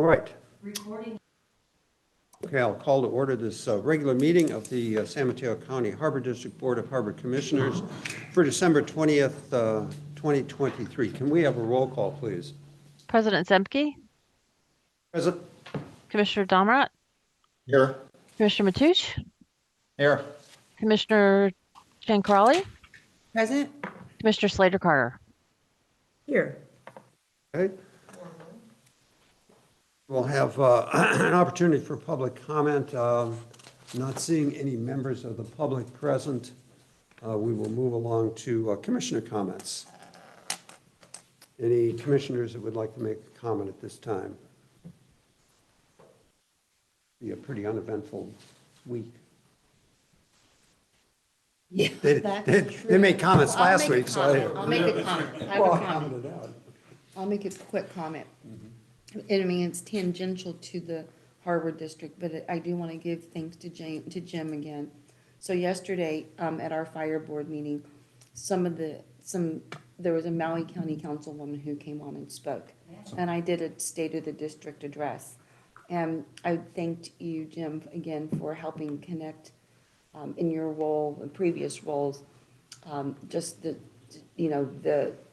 All right. Okay, I'll call to order this regular meeting of the San Mateo County Harbor District Board of Harbor Commissioners for December 20th, 2023. Can we have a roll call, please? President Zemke, Present. Commissioner Domrat, Here. Commissioner Matoush, Here. Commissioner Chankrali, Present? Commissioner Slater Carter. Here. Okay. We'll have an opportunity for public comment. Not seeing any members of the public present, we will move along to commissioner comments. Any commissioners that would like to make a comment at this time? Be a pretty uneventful week. Yeah, They made comments last week, so I'll make a comment. I have Well, a I comment. commented out. I'll make a quick comment. I mean, it's tangential to the Harbor District, but I do want to give thanks to Jim again. So yesterday, at our fire board meeting, there was a Maui County Councilwoman who came on and spoke. And I did a State of the District address. And I thanked you, Jim, again, for helping connect, in your role, in previous roles, just the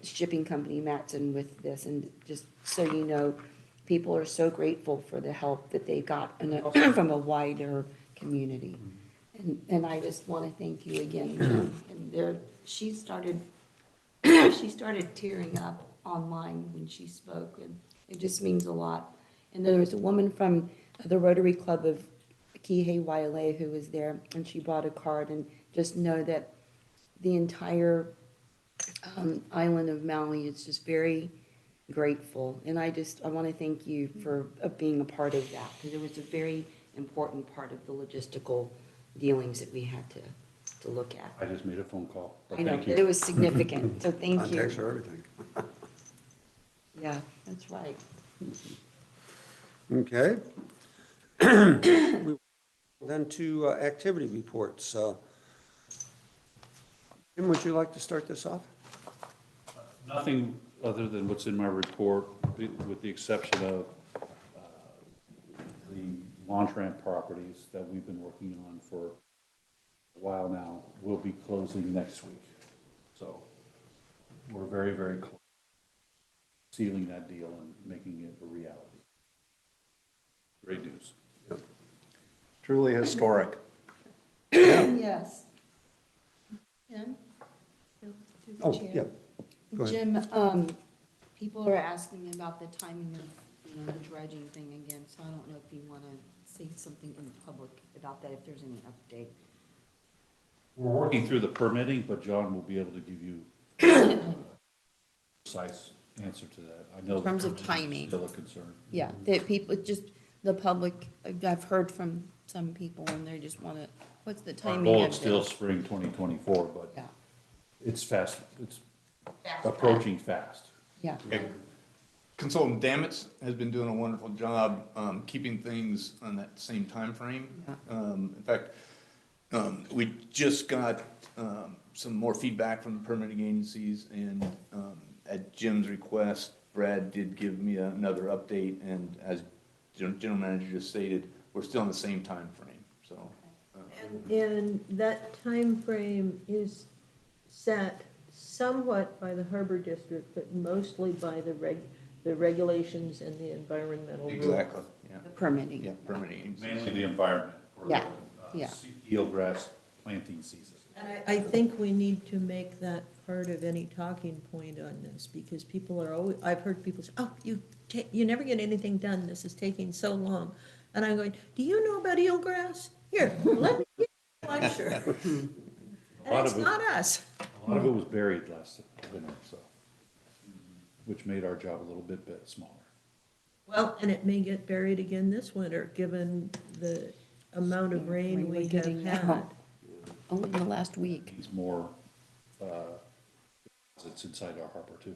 shipping company Matson with this. And just so you know, people are so grateful for the help that they got from a wider community. And I just want to thank you again, Jim. And she started tearing up online when she spoke, and it just means a lot. And there was a woman from the Rotary Club of Kihei Wailea who was there, and she brought a card. And just know that the entire island of Maui is just very grateful. And I want to thank you for being a part of that, because it was a very important part of the logistical dealings that we had to look at. I just made a phone call. I know, but it was significant, so thank you. Context for everything. Yeah, that's right. Okay. Then to activity reports. Jim, would you like to start this off? Nothing other than what's in my report, with the exception of the launch ramp properties that we've been working on for a while now will be closing next week. So we're very, very close to sealing that deal and making it a reality. Great news. Truly historic. Yes. Jim? Oh, yeah. Go ahead. Jim, people are asking about the timing of, the dredging thing again, so I don't know if you want to say something in public about that, if there's any update. We're working through the permitting, but John will be able to give you a precise answer to that. I know In terms of the timing. still a concern. Yeah, that people, just the public, I've heard from some people, and they just want to, what's the Our timing goal of is still this? spring 2024, but Yeah, it's fast, it's approaching fast. yeah. Consultant Damitz has been doing a wonderful job keeping things on that same time frame. Yeah. In fact, we just got some more feedback from the permitting agencies, and at Jim's request, Brad did give me another update, and as General Manager just stated, we're still in the same time frame. So. And that time frame is set somewhat by the Harbor District, but mostly by the regulations and the environmental rules. Exactly, yeah. The permitting. Yeah, permitting. Mainly the environment for Yeah, yeah. eelgrass planting season. And I think we need to make that part of any talking point on this, because people are always, I've heard people say, oh, you never get anything done, this is taking so long. And I'm going, do you know about eelgrass? Here, let me give you a lecture. And it's not us. A lot of it was buried last winter, so, which made our job a little bit smaller. Well, and it may get buried again this winter, given the amount of rain Rain we're we have getting had. now. Only in the last week. Needs more, it's inside our harbor too.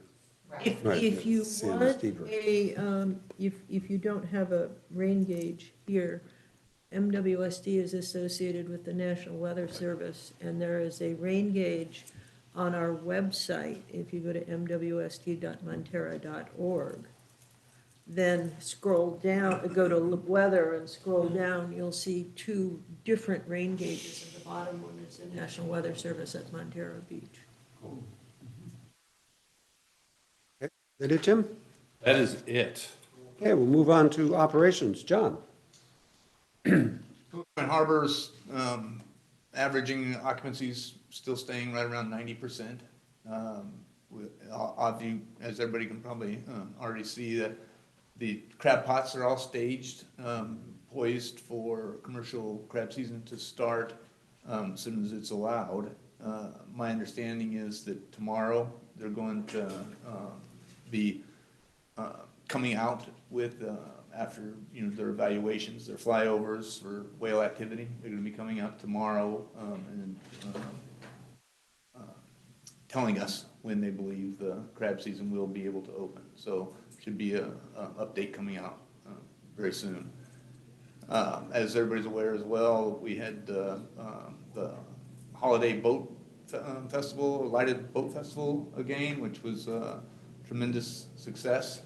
If you Sand want is deeper. if you don't have a rain gauge here, MWSD is associated with the National Weather Service, and there is a rain gauge on our website, if you go to mwsd.montera.org. then scroll down, go to weather and scroll down, you'll see two different rain gauges. And the bottom one is the National Weather Service at Montero Beach. Is that it, Jim? That is it. Okay, we'll move on to operations. John? Point Harbor's averaging occupancies still staying right around 90%. Obviously, as everybody can probably already see, that the crab pots are all staged, poised for commercial crab season to start as soon as it's allowed. My understanding is that tomorrow they're going to be coming out with, after, their evaluations, their flyovers for whale activity. They're gonna be coming out tomorrow, and telling us when they believe the crab season will be able to open. So should be a update coming out very soon. As everybody's aware as well, we had the holiday boat festival, lighted boat festival again, which was a tremendous success.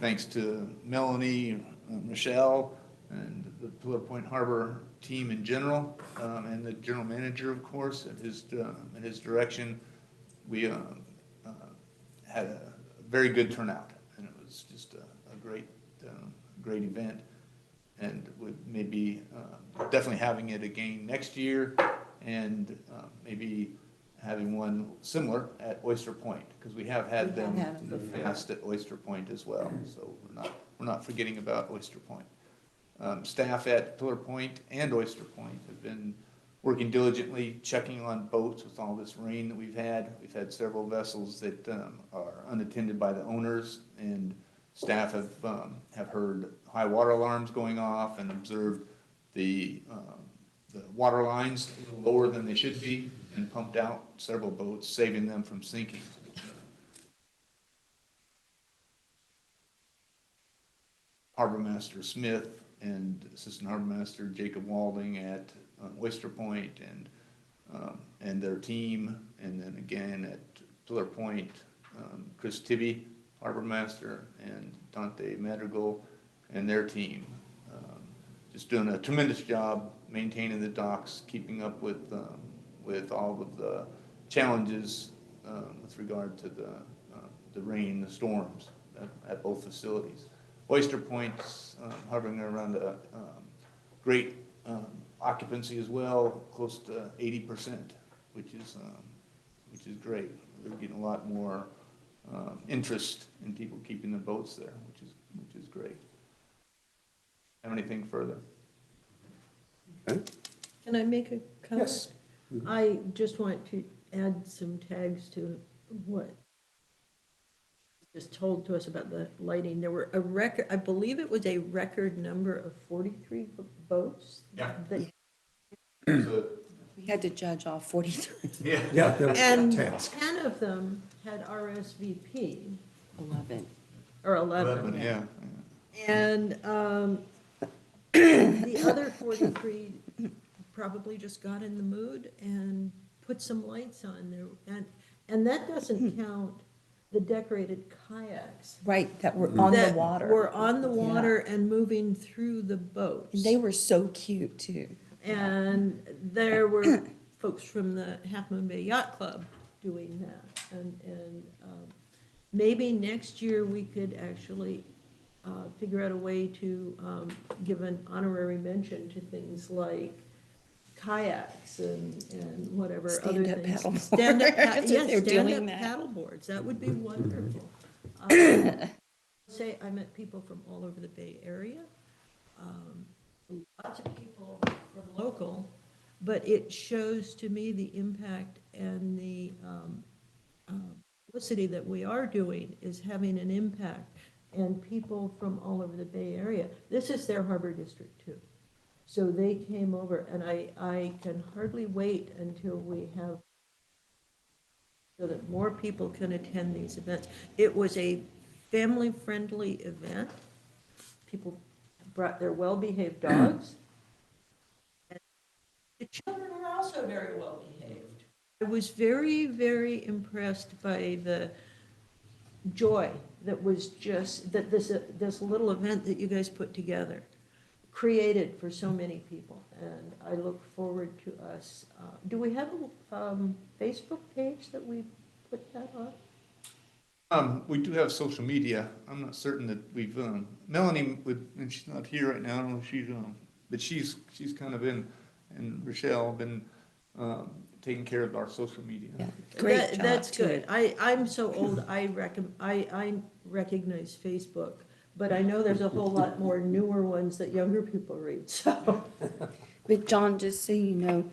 Thanks to Melanie, Michelle, and the Pillar Point Harbor team in general, and the general manager, of course, at his direction, we had a very good turnout, and it was just a great event, and would maybe definitely having it again next year, and maybe having one similar at Oyster Point, because we have had them in the past at Oyster Point as well, so we're not forgetting about Oyster Point. Staff at Pillar Point and Oyster Point have been working diligently, checking on boats with all this rain that we've had. We've had several vessels that are unattended by the owners, and staff have heard high water alarms going off and observed the water lines a little lower than they should be, and pumped out several boats, saving them from sinking. Harbor Master Smith and Assistant Harbor Master Jacob Walding at Oyster Point and their team, and then again at Pillar Point, Chris Tibby, Harbor Master, and Dante Madrigal and their team. Just doing a tremendous job maintaining the docks, keeping up with all of the challenges with regard to the rain, the storms at both facilities. Oyster Point's hovering around a great occupancy as well, close to 80%, which is great. They're getting a lot more interest in people keeping the boats there, which is great. Have anything further? Okay. Can I make a comment? Yes. I just want to add some tags to what just told to us about the lighting. There were I believe it was a record number of 43 boats. Yeah. that- We had to judge all 43. Yeah, that was a And task. 10 of them had RSVP, 11. or 11. Yeah. And the other 43 probably just got in the mood and put some lights on there. And that doesn't count the decorated kayaks. Right, that were on the that water. were on the water and moving through the boats. And they were so cute, too. And there were folks from the Half Moon Bay Yacht Club doing that. And maybe next year we could actually figure out a way to give an honorary mention to things like kayaks and whatever other Stand-up things. paddle Stand-up boards, if yes, they're doing stand-up that. paddle boards, that would be wonderful. Say, I met people from all over the Bay Area, lots of people from local, but it shows to me the impact and the publicity that we are doing is having an impact, and people from all over the Bay Area. This is their harbor district too. So they came over, and I can hardly wait until we have, so that more people can attend these events. It was a family-friendly event. People brought their well-behaved dogs. And the children were also very well-behaved. I was very, very impressed by the joy that was just, that this little event that you guys put together created for so many people. And I look forward to us, do we have a Facebook page that we put that on? We do have social media. I'm not certain that we've, Melanie would, and she's not here right now, I don't know if she's, but she's kind of been, and Rochelle been, taking care of our social media. Yeah, great That- job, That's too. good. I'm so old, I recognize Facebook, but I know there's a whole lot more newer ones that younger people read, so. But John, just so you know,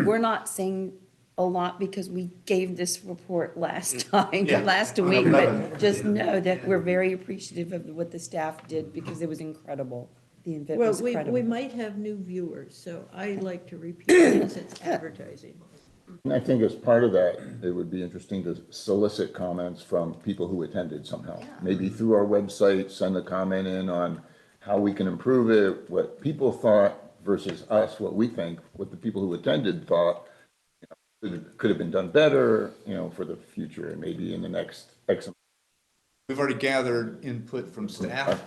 we're not saying a lot because we gave this report last time, Yeah. last week, but just know that we're very appreciative of what the staff did because it was incredible. The event Well, was we incredible. might have new viewers, so I like to repeat things, it's advertising. And I think as part of that, it would be interesting to solicit comments from people who attended somehow. Maybe through our website, send a comment in on how we can improve it, what people thought versus us, what we think, what the people who attended thought, could have been done better, for the future and maybe in the next X. We've already gathered input from staff,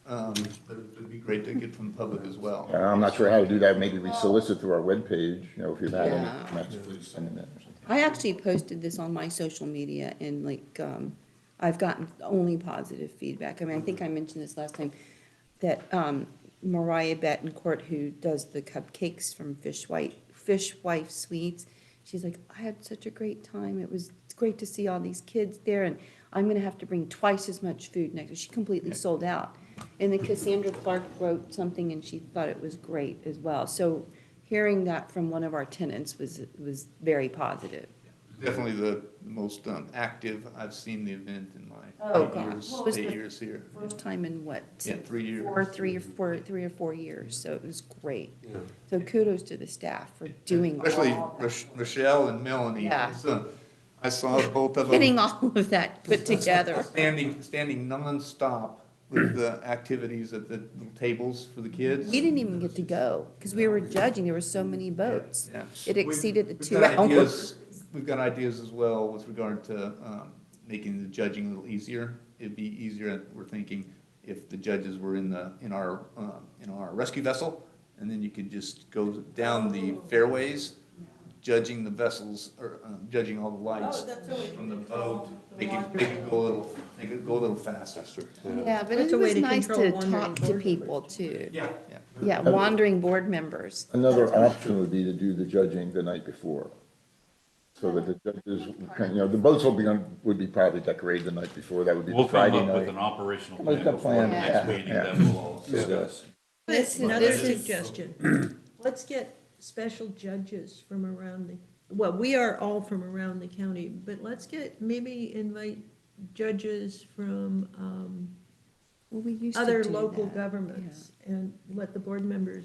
but it'd be great to get from the public as well. I'm not sure how to do that. Maybe we solicit through our webpage, if you've had any Yeah. comments, please send them in or something. I actually posted this on my social media and I've gotten only positive feedback. I mean, I think I mentioned this last time, that Mariah Betancourt, who does the cupcakes from Fish Wife Sweets, she's like, I had such a great time. It's great to see all these kids there, and I'm gonna have to bring twice as much food next year. She completely sold out. And then Cassandra Clark wrote something and she thought it was great as well. So hearing that from one of our tenants was very positive. Definitely the most active I've seen the event in my Oh, 8 God. years, What was 8 the- years here. First time in what? Yeah, 3 years. 3 or 4 years, so it was great. So kudos to the staff for doing Especially all that. Rochelle and Melanie. Yeah. I saw both of Getting them all of that put together. standing nonstop with the activities at the little tables for the kids. We didn't even get to go, because we were judging, there were so many boats. Yeah. It exceeded the We've 2 got hours. ideas- We've got ideas as well with regard to making the judging a little easier. It'd be easier, we're thinking, if the judges were in our rescue vessel, and then you could just go down the fairways, judging the vessels, or judging all the lights from the boat. Make it go a little faster. Yeah, but That's it a way was to nice control to wandering talk to board people too. Yeah. Yeah, wandering board members. Another option would be to do the judging the night before. So that the judges, the boats would be probably decorated the night before. That would be We'll the come Friday up with an night. operational Come up with plan a before plan, the yeah, next meeting yeah. that we'll all discuss. This- Another this is- suggestion, let's get special judges from around we are all from around the county, but let's invite judges from Well, we used to other do local that. governments and let the board members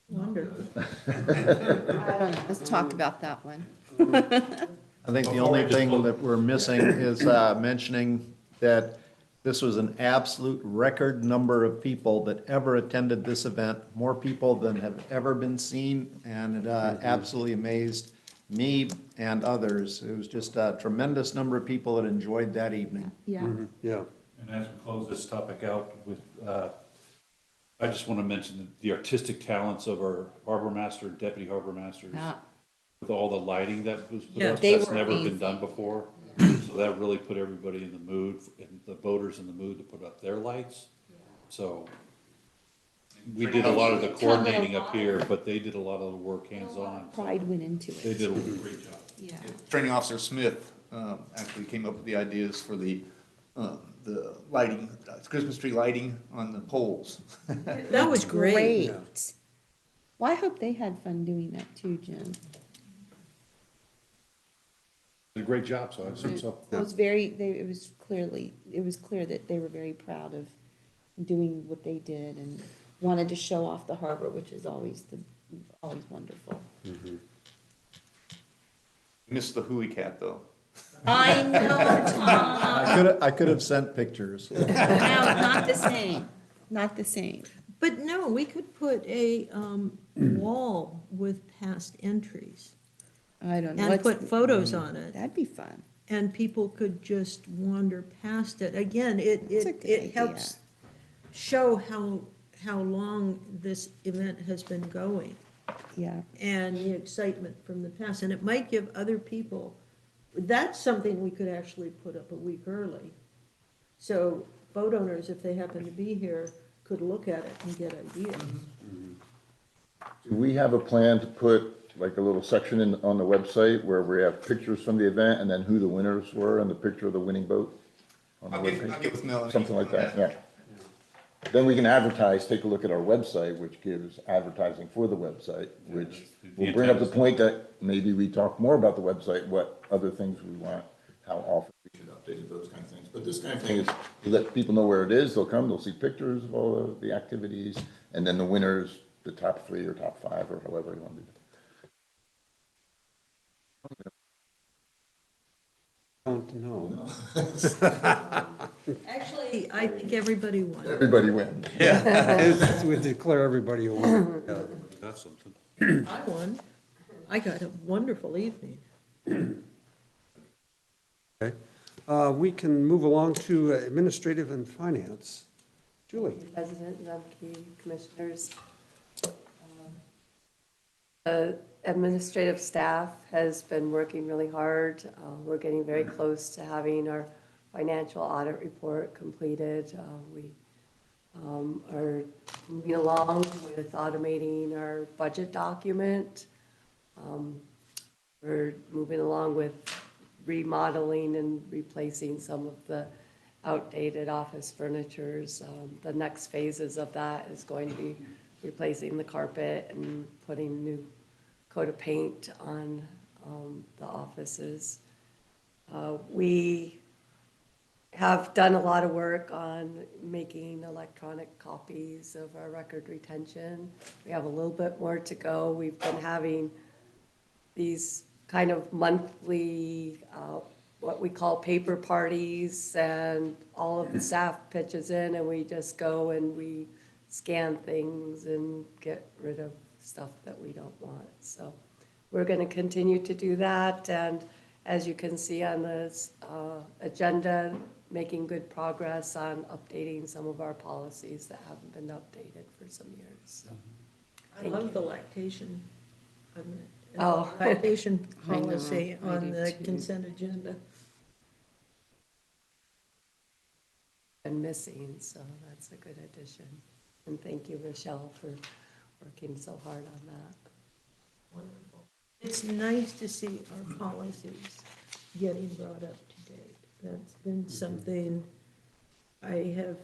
wonder. I don't know, let's talk about that one. I think the only thing that we're missing is mentioning that this was an absolute record number of people that ever attended this event, more people than have ever been seen, and it absolutely amazed me and others. It was just a tremendous number of people that enjoyed that evening. Yeah. Yeah. And as we close this topic out with, I just want to mention the artistic talents of our harbor master, deputy harbor masters. Yeah. With all the lighting that was put Yeah, up, they that's were never been amazing. done before. So that really put everybody in the mood, and the voters in the mood to put up their lights. So we did a lot of the coordinating up here, but they did a lot of the work hands-on. Pride went into They it. did a great job. Yeah. Training Officer Smith actually came up with the ideas for the lighting, Christmas tree lighting on the poles. That was great. Well, I hope they had fun doing that too, Jim. Did a great job, so I assume so. It was it was clear that they were very proud of doing what they did and wanted to show off the harbor, which is always wonderful. Missed the hooey cat, though. I know, Tom. I could have sent pictures. No, not the same, not the same. But no, we could put a wall with past entries I don't know. and put photos on it. That'd be fun. and people could just wander past it. Again, it, That's a it, good it idea. helps show how long this event has been going Yeah. and the excitement from the past. And it might give other people, that's something we could actually put up a week early. So boat owners, if they happen to be here, could look at it and get ideas. Do we have a plan to put like a little section in, on the website where we have pictures from the event and then who the winners were and the picture of the winning boat? On the I'll webpage? get with Melanie. Something like that, yeah. Then we can advertise, take a look at our website, which gives advertising for the website, which will bring up the point that maybe we talk more about the website, what other things we want, how often we should update it, those kind of things. But this kind of thing is, to let people know where it is, they'll come, they'll see pictures of all of the activities, and then the winners, the top 3 or top 5, or however you want to do it. Don't know. Actually, I think everybody won. Everybody wins. We declare everybody a winner. Yeah. That's something. I won. I got a wonderful evening. Okay. We can move along to administrative and finance. Julie? President Zemke, Commissioners. The administrative staff has been working really hard. We're getting very close to having our financial audit report completed. We are moving along with automating our budget document. We're moving along with remodeling and replacing some of the outdated office furnitures. The next phases of that is going to be replacing the carpet and putting new coat of paint on the offices. We have done a lot of work on making electronic copies of our record retention. We have a little bit more to go. We've been having these kind of monthly, what we call paper parties, and all of the staff pitches in, and we just go and we scan things and get rid of stuff that we don't want. So we're going to continue to do that, and as you can see on this agenda, making good progress on updating some of our policies that haven't been updated for some years. So, I love the lactation, Oh. lactation I know, policy I on do the too. consent agenda. been missing, so that's a good addition. And thank you, Michelle, for working so hard on that. Wonderful. It's nice to see our policies getting brought up to date. That's been something I have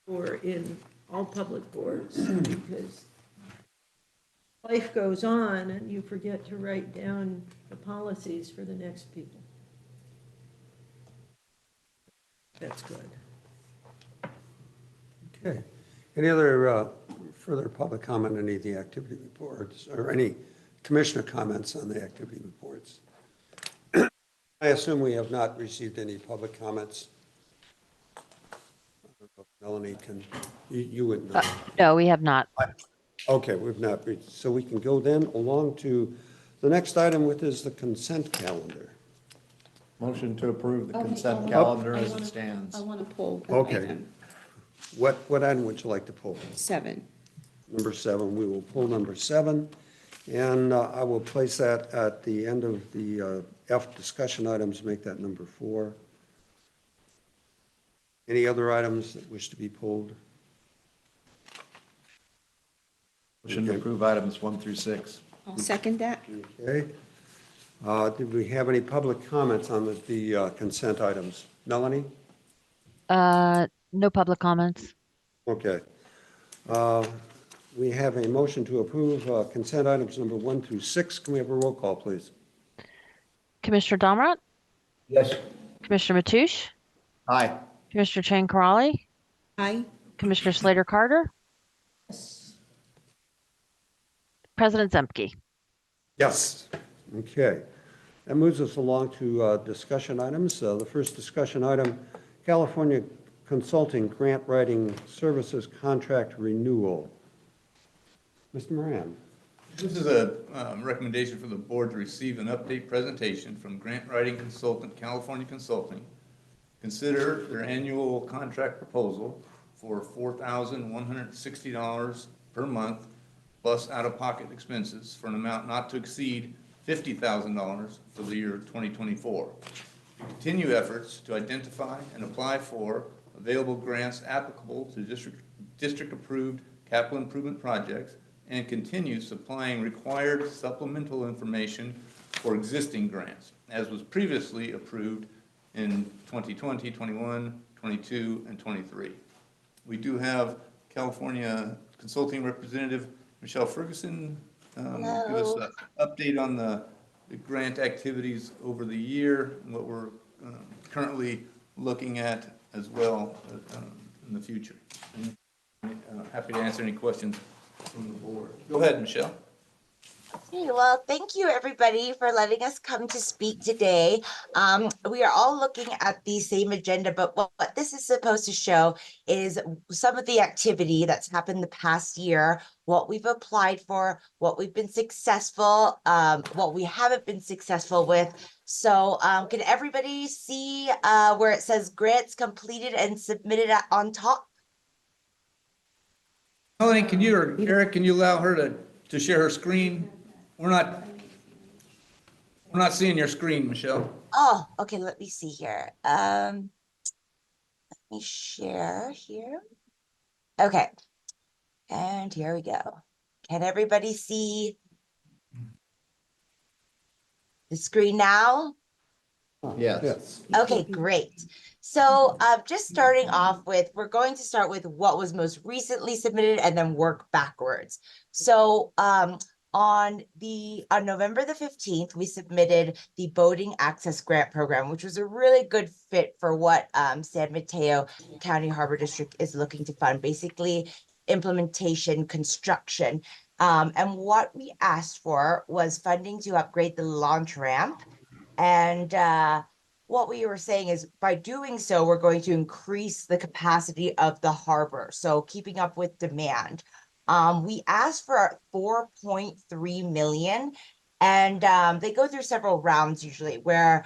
for in all public boards, because life goes on and you forget to write down the policies for the next people. That's good. Okay. Any other further public comment on any of the activity reports, or any commissioner comments on the activity reports? I assume we have not received any public comments. Melanie can, you wouldn't know. No, we have not. Okay, we've not reached, so we can go then along to the next item, which is the consent calendar. Motion to approve the consent Okay. calendar I as wanna- it stands. I want to pull Okay. item What item would you like to pull? 7. Number 7, we will pull number 7, and I will place that at the end of the F discussion items, make that number 4. Any other items that wish to be pulled? Motion to approve items 1 through 6. I'll second that. Okay. Did we have any public comments on the consent items? Melanie? No public comments. Okay. We have a motion to approve consent items number 1 through 6. Can we have a roll call, please? Commissioner Domrat, Yes. Commissioner Mathush, Aye. Commissioner Chang Corrali, Aye. Commissioner Slater Carter, President Zemke. Yes. Okay. That moves us along to discussion items. The first discussion item, California Consulting Grant Writing Services Contract Renewal. Mr. Moran? This is a recommendation for the board to receive an update presentation from grant writing consultant, California Consulting. Consider their annual contract proposal for $4,160 per month plus out-of-pocket expenses for an amount not to exceed $50,000 for the year 2024. To continue efforts to identify and apply for available grants applicable to district-approved capital improvement projects and continue supplying required supplemental information for existing grants, as was previously approved in 2020, 21, 22, and 23. We do have California Consulting Representative Michelle Ferguson give us an update on the grant activities over the year and what we're currently looking at as well in the future. And, happy to answer any questions from the board. Go ahead, Michelle. Okay, well, thank you everybody for letting us come to speak today. We are all looking at the same agenda, but what this is supposed to show is some of the activity that's happened the past year, what we've applied for, what we've been successful, what we haven't been successful with. So can everybody see where it says grants completed and submitted on top? Melanie, can you, or Eric, can you allow her to share her screen? We're not seeing your screen, Michelle. Oh, okay, let me see here. Let me share here. Okay, and here we go. Can everybody see the screen now? Yes. Okay, great. So just starting off with, we're going to start with what was most recently submitted and then work backwards. So on November the 15th, we submitted the Boating Access Grant Program, which was a really good fit for what San Mateo County Harbor District is looking to fund, basically implementation, construction. And what we asked for was funding to upgrade the launch ramp. And what we were saying is by doing so, we're going to increase the capacity of the harbor. So keeping up with demand. We asked for 4.3 million, and they go through several rounds usually where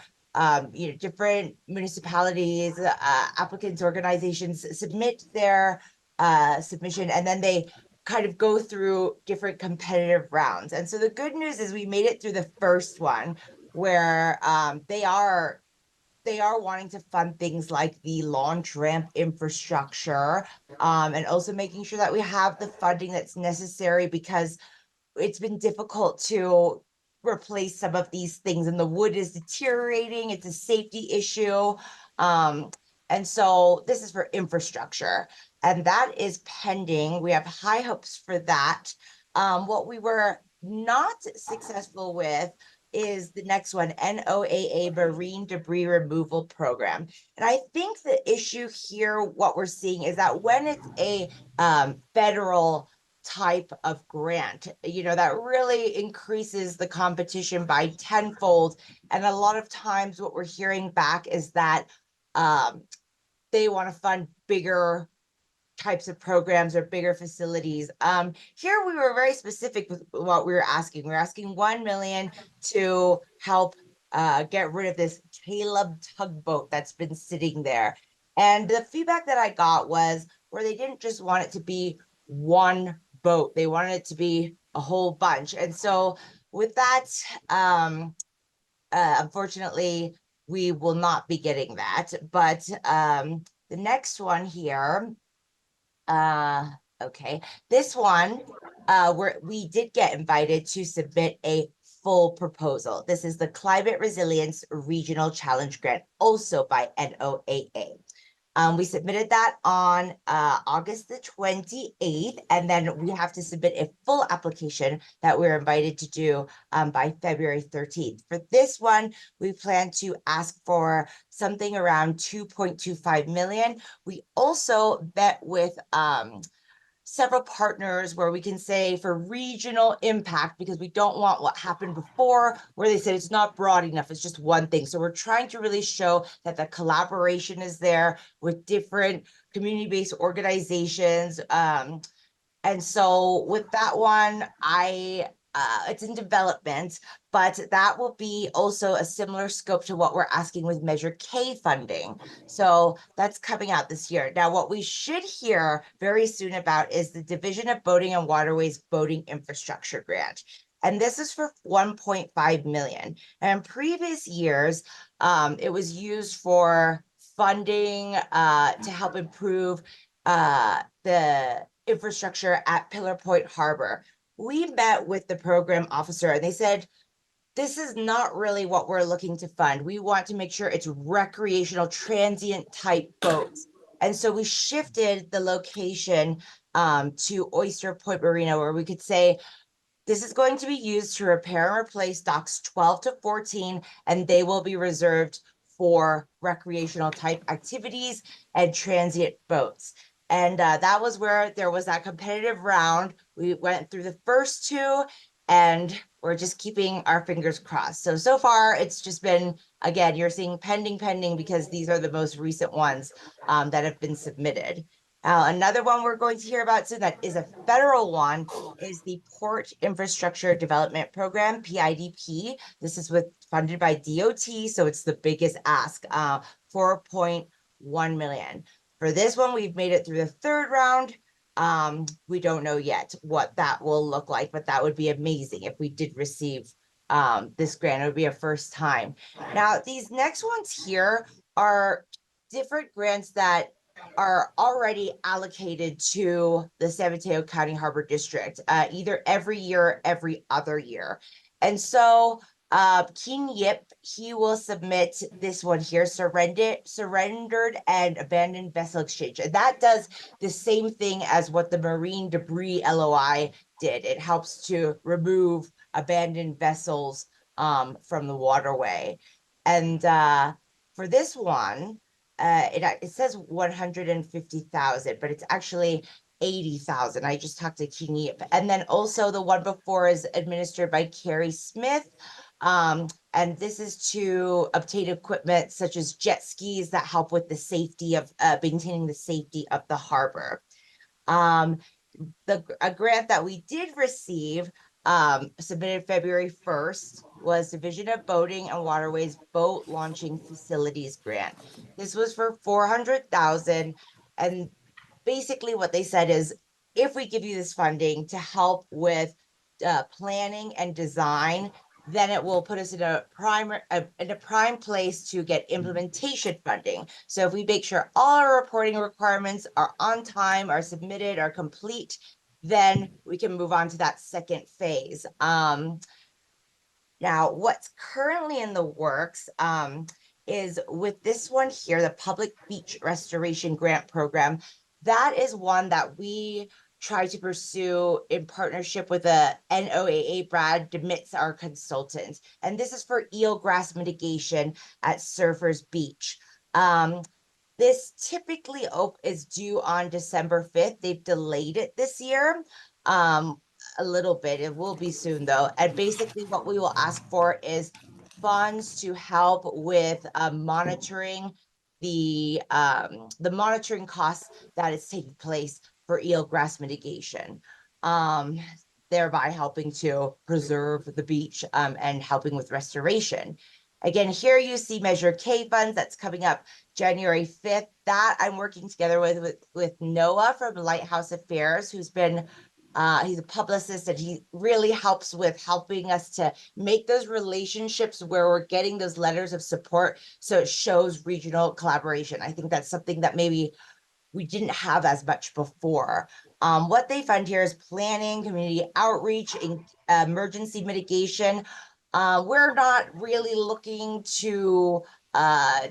different municipalities, applicants, organizations submit their submission, and then they kind of go through different competitive rounds. And so the good news is we made it through the first one where they are wanting to fund things like the launch ramp infrastructure, and also making sure that we have the funding that's necessary because it's been difficult to replace some of these things and the wood is deteriorating. It's a safety issue. And so this is for infrastructure and that is pending. We have high hopes for that. What we were not successful with is the next one, NOAA Marine Debris Removal Program. And I think the issue here, what we're seeing is that when it's a federal type of grant, that really increases the competition by tenfold. And a lot of times what we're hearing back is that they want to fund bigger types of programs or bigger facilities. Here we were very specific with what we were asking. We were asking 1 million to help get rid of this Caleb tugboat that's been sitting there. And the feedback that I got was where they didn't just want it to be one boat, they wanted it to be a whole bunch. And so with that, unfortunately, we will not be getting that. But the next one here, okay, this one where we did get invited to submit a full proposal. This is the Climate Resilience Regional Challenge Grant, also by NOAA. We submitted that on August the 28th, and then we have to submit a full application that we're invited to do by February 13th. For this one, we plan to ask for something around 2.25 million. We also met with several partners where we can say for regional impact, because we don't want what happened before where they said it's not broad enough, it's just one thing. So we're trying to really show that the collaboration is there with different community-based organizations. And so with that one, I it's in development, but that will be also a similar scope to what we're asking with Measure K funding. So that's coming out this year. Now, what we should hear very soon about is the Division of Boating and Waterways Boating Infrastructure Grant. And this is for 1.5 million. And in previous years, it was used for funding to help improve the infrastructure at Pillar Point Harbor. We met with the program officer and they said, this is not really what we're looking to fund. We want to make sure it's recreational transient type boats. And so we shifted the location to Oyster Point Marina, where we could say, this is going to be used to repair and replace docks 12 to 14, and they will be reserved for recreational type activities and transient boats. And that was where there was that competitive round. We went through the first two and we're just keeping our fingers crossed. So far it's just been, again, you're seeing pending because these are the most recent ones that have been submitted. Another one we're going to hear about soon that is a federal one is the Port Infrastructure Development Program, PIDP. This is funded by DOT, so it's the biggest ask, 4.1 million. For this one, we've made it through the third round. We don't know yet what that will look like, but that would be amazing if we did receive this grant. It would be a first time. Now, these next ones here are different grants that are already allocated to the San Mateo County Harbor District, either every year or every other year. And so King Yip, he will submit this one here, surrendered and abandoned vessel exchange. And that does the same thing as what the marine debris LOI did. It helps to remove abandoned vessels from the waterway. And for this one, it says 150,000, but it's actually 80,000. I just talked to King Yip. And then also the one before is administered by Carrie Smith. And this is to obtain equipment such as jet skis that help with the safety of maintaining the safety of the harbor. A grant that we did receive submitted February 1st was Division of Boating and Waterways Boat Launching Facilities Grant. This was for 400,000, and basically what they said is, if we give you this funding to help with planning and design, then it will put us in a prime place to get implementation funding. So if we make sure all our reporting requirements are on time, are submitted, are complete, then we can move on to that second phase. Now, what's currently in the works is with this one here, the Public Beach Restoration Grant Program. That is one that we try to pursue in partnership with a NOAA. Brad Demitz, our consultant. And this is for eelgrass mitigation at Surfers Beach. This typically is due on December 5th. They've delayed it this year a little bit. It will be soon though. And basically what we will ask for is funds to help with monitoring the monitoring costs that is taking place for eelgrass mitigation, thereby helping to preserve the beach and helping with restoration. Again, here you see Measure K funds that's coming up January 5th. That I'm working together with Noah from Lighthouse Affairs, who's been he's a publicist, and he really helps with helping us to make those relationships where we're getting those letters of support, so it shows regional collaboration. I think that's something that maybe we didn't have as much before. What they fund here is planning, community outreach, and emergency mitigation. We're not really looking to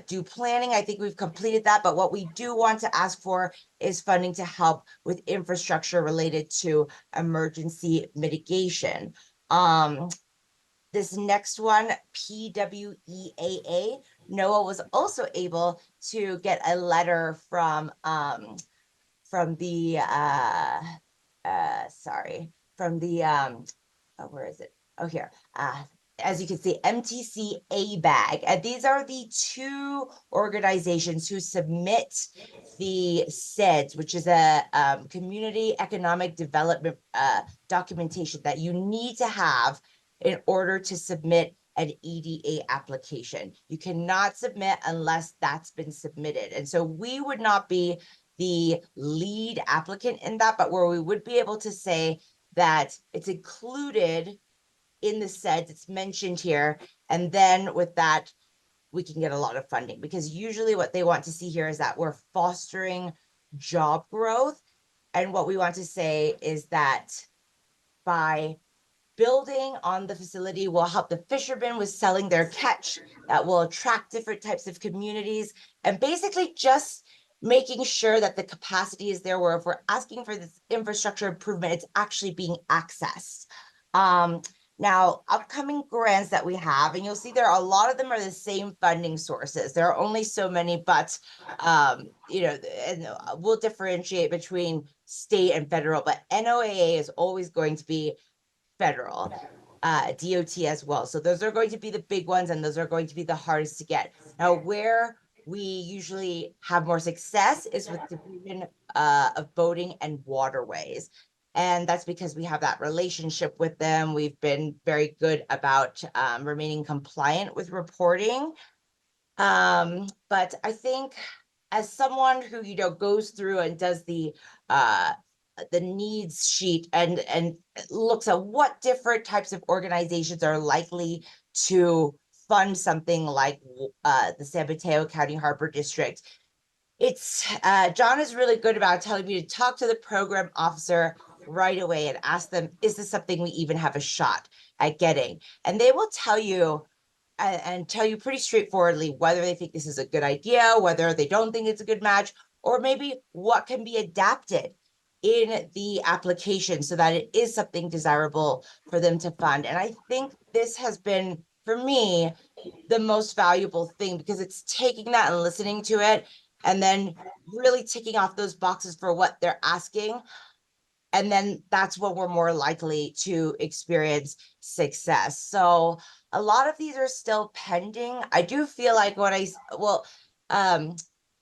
do planning. I think we've completed that, but what we do want to ask for is funding to help with infrastructure related to emergency mitigation. This next one, PWEAA, Noah was also able to get a letter from the where is it? Oh, here. as you can see, MTC ABAG. And these are the two organizations who submit the CEDS, which is a community economic development documentation that you need to have in order to submit an EDA application. You cannot submit unless that's been submitted. And so we would not be the lead applicant in that, but where we would be able to say that it's included in the CEDS, it's mentioned here, and then with that, we can get a lot of funding, because usually what they want to see here is that we're fostering job growth. And what we want to say is that by building on the facility will help the fishermen with selling their catch, that will attract different types of communities, and basically just making sure that the capacity is there, where if we're asking for this infrastructure improvement, it's actually being accessed. Now, upcoming grants that we have, and you'll see there are a lot of them are the same funding sources. There are only so many, but you know, and we'll differentiate between state and federal, but NOAA is always going to be federal, DOT as well. So those are going to be the big ones, and those are going to be the hardest to get. Now, where we usually have more success is with Division of Boating and Waterways. And that's because we have that relationship with them. We've been very good about remaining compliant with reporting. But I think as someone who, you know, goes through and does the needs sheet and looks at what different types of organizations are likely to fund something like the San Mateo County Harbor District, it's John is really good about telling me to talk to the program officer right away and ask them, is this something we even have a shot at getting? And they will tell you and tell you pretty straightforwardly whether they think this is a good idea, whether they don't think it's a good match, or maybe what can be adapted in the application so that it is something desirable for them to fund. And I think this has been, for me, the most valuable thing, because it's taking that and listening to it and then really ticking off those boxes for what they're asking. And then that's when we're more likely to experience success. So a lot of these are still pending. I do feel like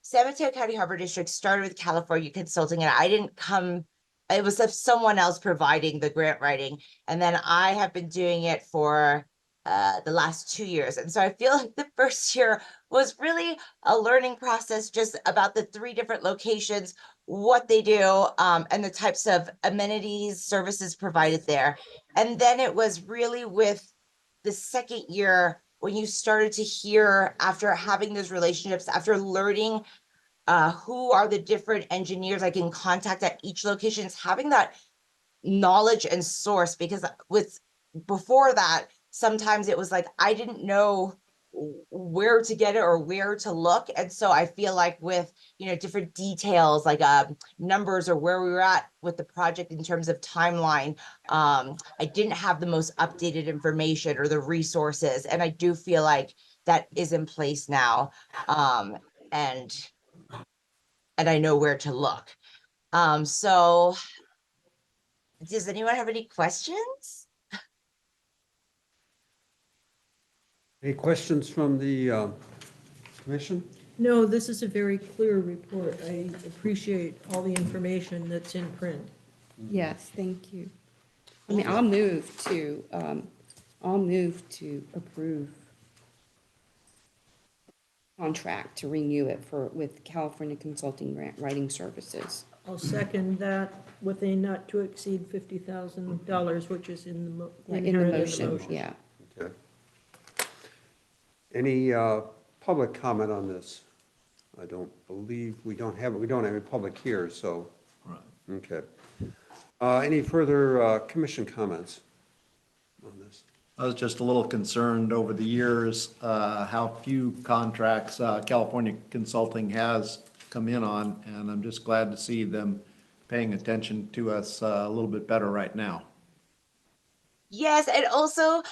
San Mateo County Harbor District started with California Consulting, and I didn't come, it was of someone else providing the grant writing. And then I have been doing it for the last 2 years. And so I feel like the first year was really a learning process, just about the 3 different locations, what they do, and the types of amenities, services provided there. And then it was really with the second year when you started to hear, after having those relationships, after learning who are the different engineers I can contact at each location, is having that knowledge and source, because before that, sometimes it was like, I didn't know where to get it or where to look. And so I feel like with, you know, different details like numbers or where we were at with the project in terms of timeline, I didn't have the most updated information or the resources. And I do feel like that is in place now. And I know where to look. So does anyone have any questions? Any questions from the commission? No, this is a very clear report. I appreciate all the information that's in print. Yes, thank you. I mean, I'll move to approve contract to renew it with California Consulting Grant Writing Services. I'll second that with a not to exceed $50,000, which is in the In the inherent motion, yeah. Okay. Any public comment on this? I don't believe, we don't have any public here, so. Right. Okay. Any further commission comments on this? I was just a little concerned over the years, how few contracts California Consulting has come in on, and I'm just glad to see them paying attention to us a little bit better right now. Yes, and also,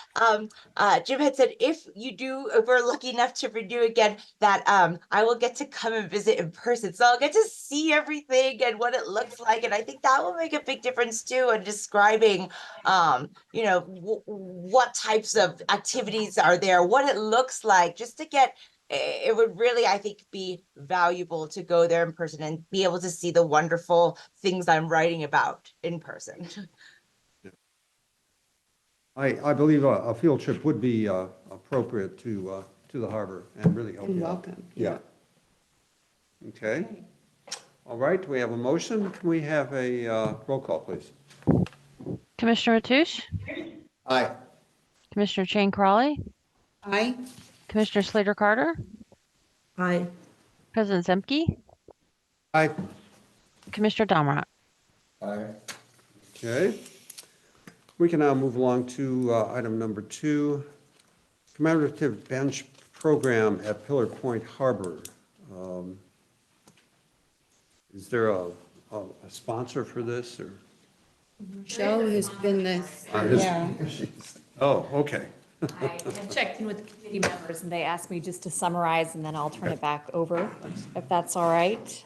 Jim had said if we're lucky enough to renew again, that I will get to come and visit in person. So I'll get to see everything and what it looks like. And I think that will make a big difference too in describing, what types of activities are there, what it looks like, just to get it would really, I think, be valuable to go there in person and be able to see the wonderful things I'm writing about in person. I believe a field trip would be appropriate to the harbor and really help And you out. welcome, Yeah. Okay. All right, we have a motion. Can we have a roll call, please? Commissioner Mathush, Aye. Commissioner Chang Crawley, Aye. Commissioner Slater Carter, Aye. President Zemke, Aye. Commissioner Domrat. Okay. We can now move along to item number 2, commemorative bench program at Pillar Point Harbor. Is there a sponsor for this, or? Joe has been this, His- yeah. Oh, okay. I checked in with the committee members, and they asked me just to summarize, and then I'll turn it back over, if that's all right.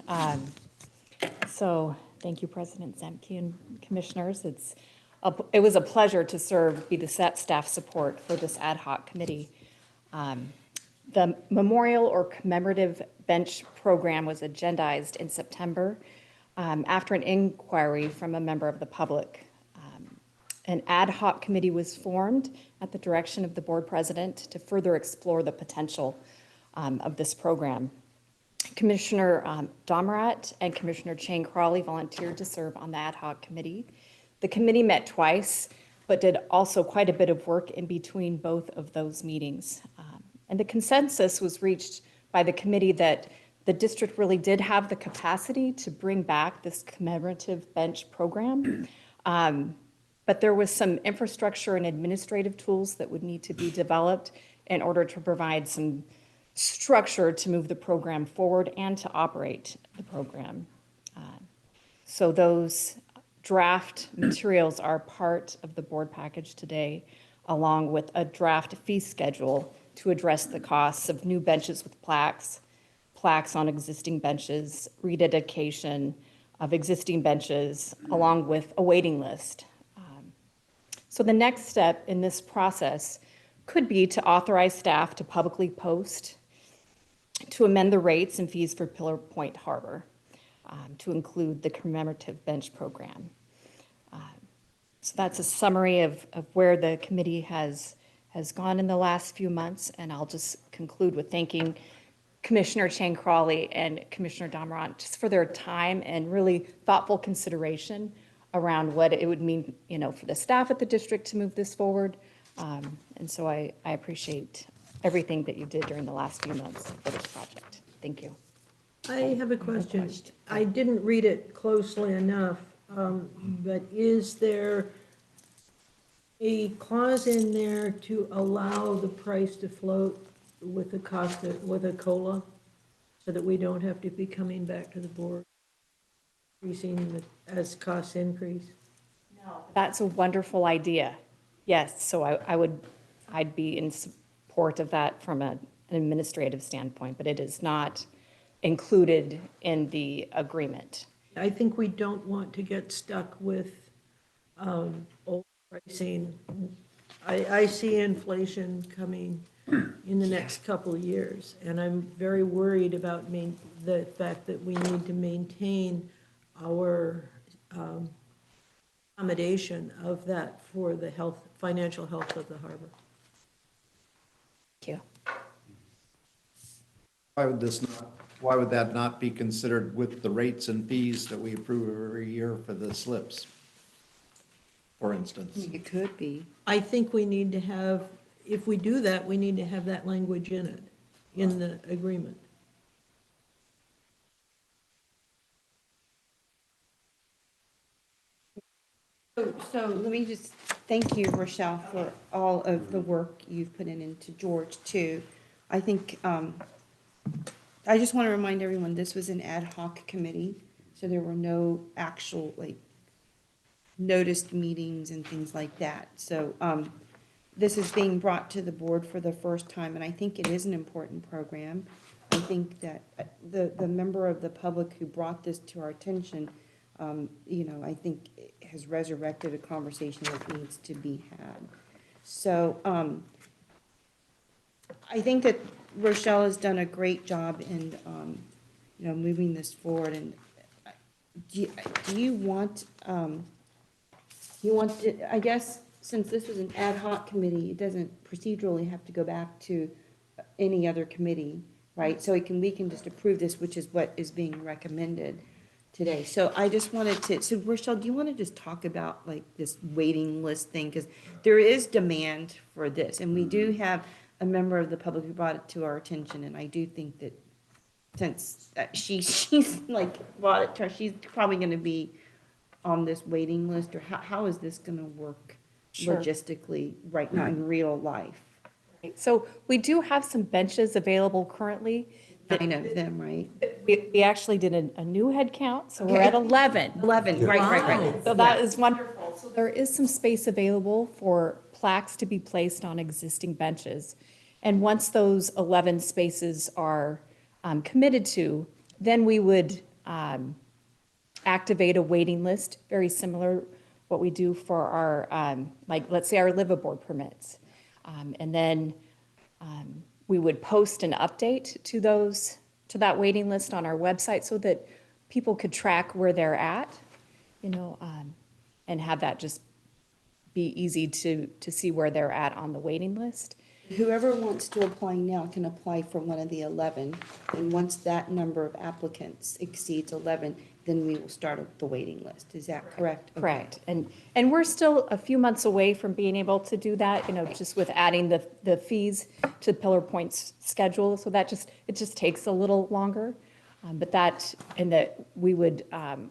So, thank you, President Zemke and Commissioners. It was a pleasure to serve, be the staff support for this ad hoc committee. The memorial or commemorative bench program was agendized in September after an inquiry from a member of the public. An ad hoc committee was formed at the direction of the board president to further explore the potential of this program. Commissioner Domrat and Commissioner Chang Crawley volunteered to serve on the ad hoc committee. The committee met twice, but did also quite a bit of work in between both of those meetings. And the consensus was reached by the committee that the district really did have the capacity to bring back this commemorative bench program. But there was some infrastructure and administrative tools that would need to be developed in order to provide some structure to move the program forward and to operate the program. So those draft materials are part of the board package today, along with a draft fee schedule to address the costs of new benches with plaques on existing benches, rededication of existing benches, along with a waiting list. So the next step in this process could be to authorize staff to publicly post to amend the rates and fees for Pillar Point Harbor to include the commemorative bench program. So that's a summary of where the committee has gone in the last few months, and I'll just conclude with thanking Commissioner Chang Crawley and Commissioner Domrat just for their time and really thoughtful consideration around what it would mean, for the staff at the district to move this forward. And so I appreciate everything that you did during the last few months for this project. Thank you. I have a question. I didn't read it closely enough, but is there a clause in there to allow the price to float with the cost with a COLA, so that we don't have to be coming back to the board, increasing as costs increase? That's a wonderful idea. Yes, so I'd be in support of that from an administrative standpoint, but it is not included in the agreement. I think we don't want to get stuck with old pricing. I see inflation coming in the next couple of years, and I'm very worried about the fact that we need to maintain our accommodation of that for the financial health of the harbor. Thank you. Why would that not be considered with the rates and fees that we approve every year for the slips, for instance? It could be. I think we need to have, if we do that, we need to have that language in it, in the agreement. So let me just thank you, Rochelle, for all of the work you've put into George too. I think, I just want to remind everyone, this was an ad hoc committee, so there were no actual noticed meetings and things like that. So this is being brought to the board for the first time, and I think it is an important program. I think that the member of the public who brought this to our attention, I think has resurrected a conversation that needs to be had. So I think that Rochelle has done a great job in, moving this forward. And do you want, I guess, since this was an ad hoc committee, it doesn't procedurally have to go back to any other committee, right? So we can just approve this, which is what is being recommended today. So I just wanted so Rochelle, do you want to just talk about like this waiting list thing? Because there is demand for this, and we do have a member of the public who brought it to our attention, and I do think that since she's like brought it to her, she's probably going to be on this waiting list, or how is this going to work Sure. logistically right now in real life? So we do have some benches available currently. 9 of them, right? We actually did a new head count, so we're at 11. 11, right. So that is wonderful. So there is some space available for plaques to be placed on existing benches. And once those 11 spaces are committed to, then we would activate a waiting list, very similar what we do for our, let's say our liveaboard permits. And then we would post an update to that waiting list on our website so that people could track where they're at, and have that just be easy to see where they're at on the waiting list. Whoever wants to apply now can apply for one of the 11, and once that number of applicants exceeds 11, then we will start the waiting list. Is that correct? Okay. Correct. And we're still a few months away from being able to do that, just with adding the fees to Pillar Point's schedule. So it just takes a little longer. But we would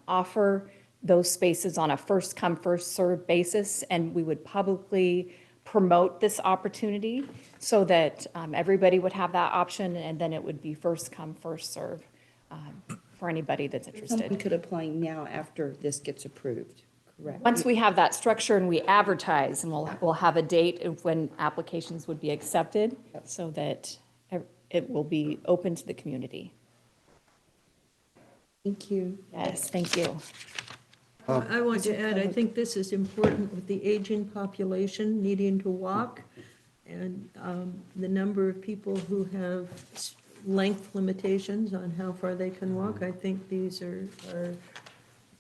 offer those spaces on a first come, first served basis, and we would publicly promote this opportunity so that everybody would have that option, and then it would be first come, first serve for anybody that's Someone interested. could apply now after this gets approved, correct? Once we have that structure and we advertise, and we'll have a date of when applications would be accepted so that it will be open to the community. Thank you. Yes, thank you. I want to add, I think this is important with the aging population needing to walk, and the number of people who have length limitations on how far they can walk. I think these are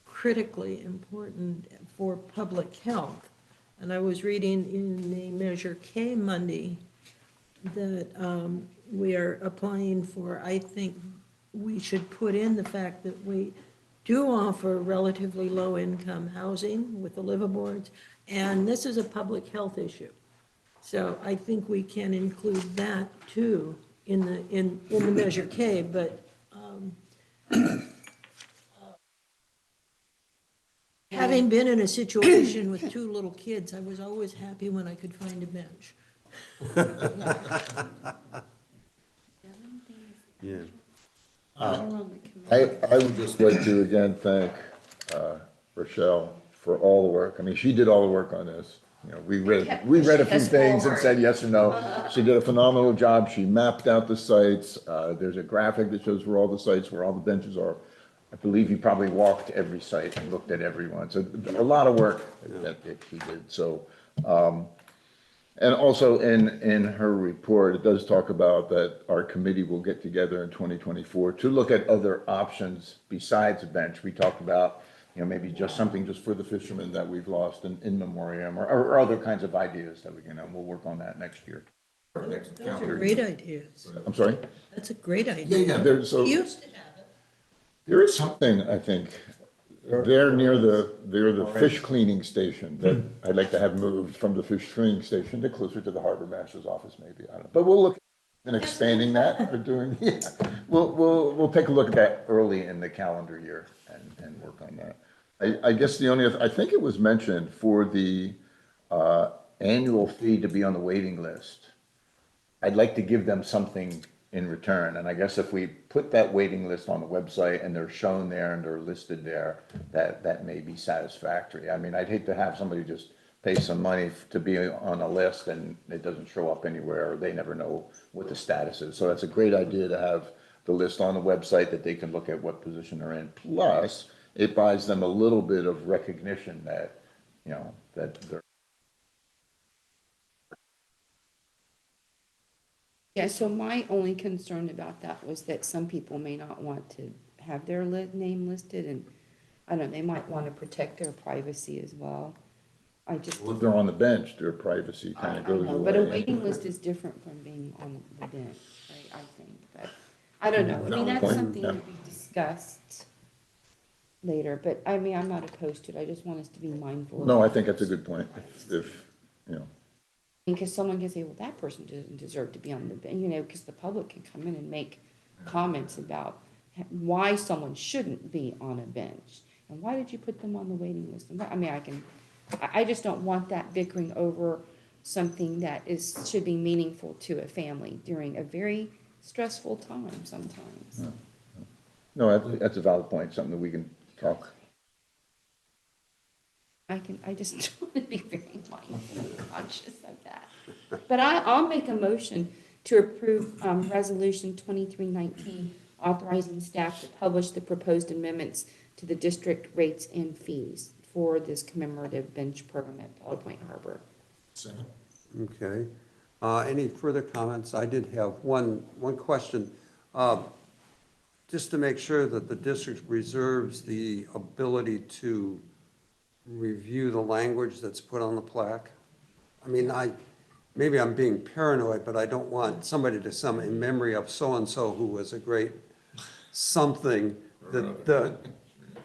critically important for public health. And I was reading in the Measure K Monday that we are applying for, I think we should put in the fact that we do offer relatively low-income housing with the liveaboards, and this is a public health issue. So I think we can include that too in the Measure K, but having been in a situation with 2 little kids, I was always happy when I could find a bench. Yeah. I would just like to again thank Rochelle for all the work. I mean, she did all the work on this. We read a few things and said yes or no. She did a phenomenal job. She mapped out the sites. There's a graphic that shows where all the sites, where all the benches are. I believe you probably walked every site and looked at everyone. So a lot of work that she did. So, and also in her report, it does talk about that our committee will get together in 2024 to look at other options besides a bench. We talked about, maybe just something just for the fishermen that we've lost in memoriam, or other kinds of ideas that we'll work on that next year. Those are great ideas. I'm sorry? That's a great idea. There's We used to have it. there is something, I think, there near the fish cleaning station that I'd like to have moved from the fish cleaning station to closer to the harbor master's office, maybe. I don't know. But we'll look at expanding that or doing, we'll take a look at that early in the calendar year and work on that. I guess the only, I think it was mentioned for the annual fee to be on the waiting list. I'd like to give them something in return. And I guess if we put that waiting list on the website and they're shown there and they're listed there, that may be satisfactory. I mean, I'd hate to have somebody just pay some money to be on a list and it doesn't show up anywhere, or they never know what the status is. So that's a great idea to have the list on the website that they can look at what position they're in. Plus, it buys them a little bit of recognition that, you know, that they're. Yeah, so my only concern about that was that some people may not want to have their name listed, and I don't know, they might want to protect their privacy as well. I just, If they're on the bench, their privacy kind of goes away. but a waiting list is different from being on the bench, right, I think, but, I don't know, I mean, that's Point, something yeah. to be discussed later, but I mean, I'm not opposed to it, I just want us to be mindful. of No, I that. think that's a good point. If, you know, Because someone can say, well, that person doesn't deserve to be on the, you know, because the public can come in and make comments about why someone shouldn't be on a bench. And why did you put them on the waiting list? And I mean, I just don't want that bickering over something that should be meaningful to a family during a very stressful time sometimes. no, that's a valid point, something that we can talk. I just want to be very mindful and conscious of that. But I'll make a motion to approve Resolution 2319, authorizing staff to publish the proposed amendments to the district rates and fees for this commemorative bench program at Pilot Point Harbor. Okay. Any further comments? I did have one question. Just to make sure that the district reserves the ability to review the language that's put on the plaque. I mean, maybe I'm being paranoid, but I don't want somebody to sum in memory of so-and-so who was a great something that the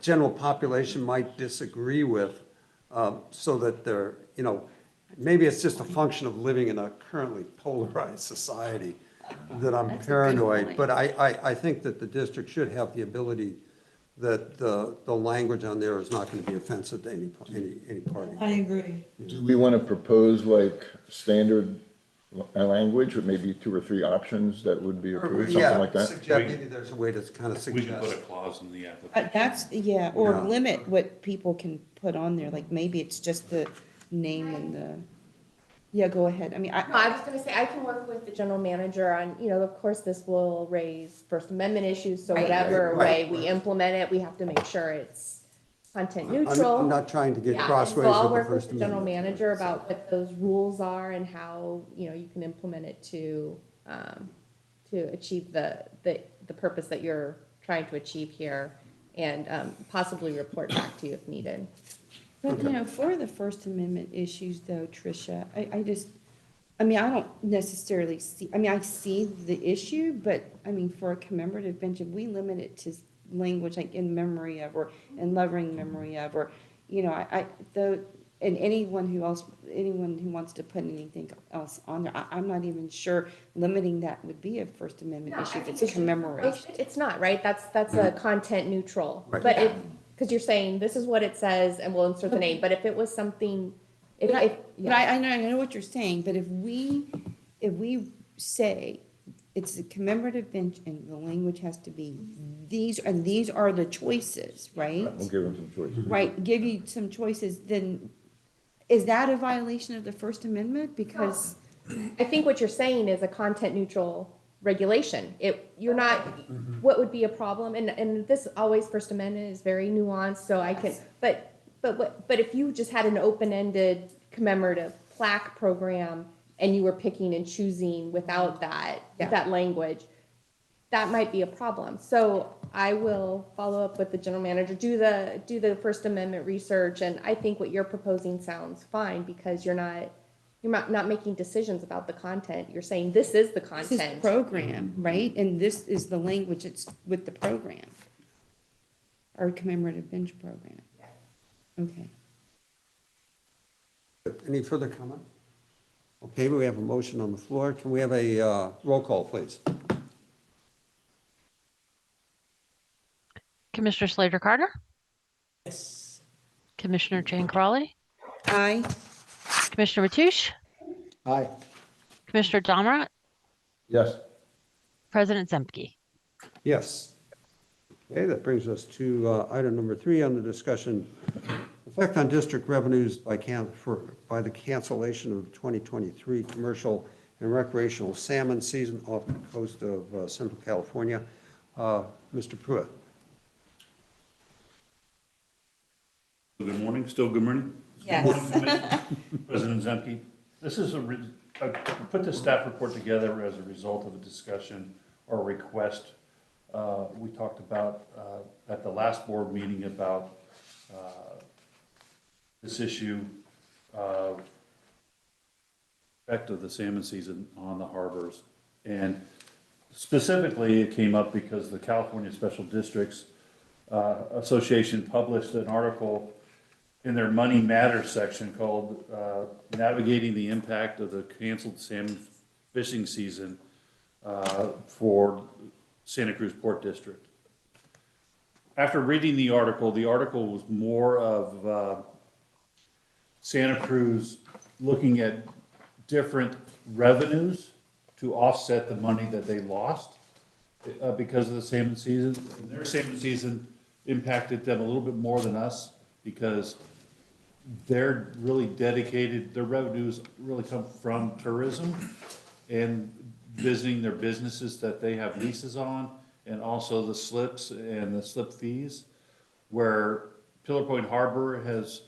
general population might disagree with, so that they're, you know, maybe it's just a function of living in a currently polarized society that I'm That's a good paranoid, point. but I think that the district should have the ability that the language on there is not going to be offensive to any party. I agree. Do we want to propose like standard language with maybe 2 or 3 options that would be approved, Yeah, something like that? suggest, maybe there's a way to kind of We can put a suggest. clause in the application. That's, yeah, or Yeah. limit what people can put on there, like maybe it's just the name and the, yeah, go ahead. I mean, No, I was gonna say, I can work with the general manager on, you know, of course, this will raise First Amendment issues, so Right. whatever Right. way we implement it, we have to make sure it's content I'm neutral. not trying to get Yeah, and crossways so I'll with the work with First the general Amendment. manager about what those rules are and how, you know, you can implement it to achieve the purpose that you're trying to achieve here, and possibly report back to you if needed. but you know, for the First Amendment issues though, Tricia, I mean, I don't necessarily see, I mean, I see the issue, but I mean, for a commemorative bench, if we limit it to language like in memory of, or in loving memory of, or, you know, and anyone who wants to put anything else on there, I'm not even sure limiting that would be a First Amendment No, issue I if think it's commemoration. It's not, right? That's a content neutral. Right. But if, because you're saying this is what it says and we'll insert the name, but if it was something, But if, I know what you're saying, but if we say it's a commemorative bench and the language has to be these are the choices, right? We'll give them some choices. Right, give you some choices, then is that a violation of the First Amendment? Because, I think what you're saying is a content neutral regulation. You're not, what would be a problem? And this always, First Amendment is very nuanced, so I can, but if you just had an open-ended commemorative plaque program and you were picking and choosing without that language, that might be a problem. So I will follow up with the general manager, do the First Amendment research, and I think what you're proposing sounds fine, because you're not making decisions about the content. You're saying this is the this is the content. program, right? And this is the language that's with the program. Our commemorative bench program. Okay. Any further comment? Okay, we have a motion on the floor. Can we have a roll call, please? Commissioner Slater Carter? Yes. Commissioner Jane Crawley? Aye. Commissioner Mathush? Aye. Commissioner Domrat? Yes. President Zemke. Yes. Okay, that brings us to item number 3 on the discussion. Effect on district revenues by the cancellation of the 2023 commercial and recreational salmon season off the coast of Central California. Mr. Pruitt. Good morning, still good morning? Yes. Good morning, Commissioner. President Zemke, this is I put this staff report together as a result of a discussion or request. We talked about, at the last board meeting about this issue of effect of the salmon season on the harbors. And specifically, it came up because the California Special Districts Association published an article in their Money Matters section called Navigating the Impact of the Canceled Salmon Fishing Season for Santa Cruz Port District. After reading the article was more of Santa Cruz looking at different revenues to offset the money that they lost because of the salmon season. And their salmon season impacted them a little bit more than us because they're really dedicated, their revenues really come from tourism and visiting their businesses that they have leases on, and also the slips and the slip fees, where Pillar Point Harbor has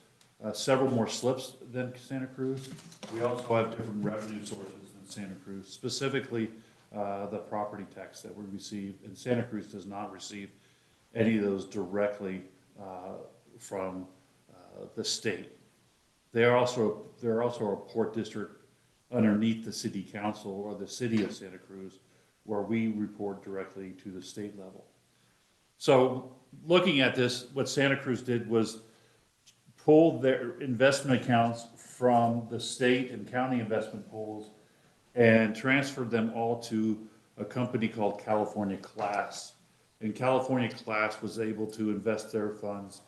several more slips than Santa Cruz. We also have different revenue sources than Santa Cruz, specifically the property tax that we receive, and Santa Cruz does not receive any of those directly from the state. They're also a port district underneath the city council or the city of Santa Cruz, where we report directly to the state level. So looking at this, what Santa Cruz did was pull their investment accounts from the state and county investment pools and transferred them all to a company called California Class. And California Class was able to invest their funds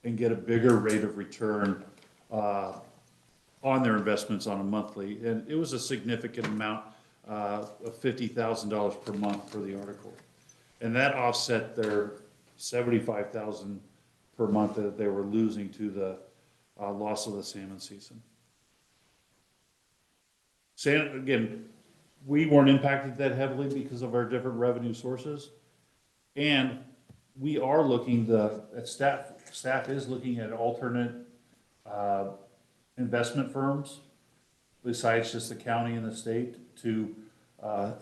and get a bigger rate of return on their investments on a monthly. And it was a significant amount of $50,000 per month for the article. And that offset their $75,000 per month that they were losing to the loss of the salmon season. Again, we weren't impacted that heavily because of our different revenue sources. And we are looking, staff is looking at alternate investment firms besides just the county and the state to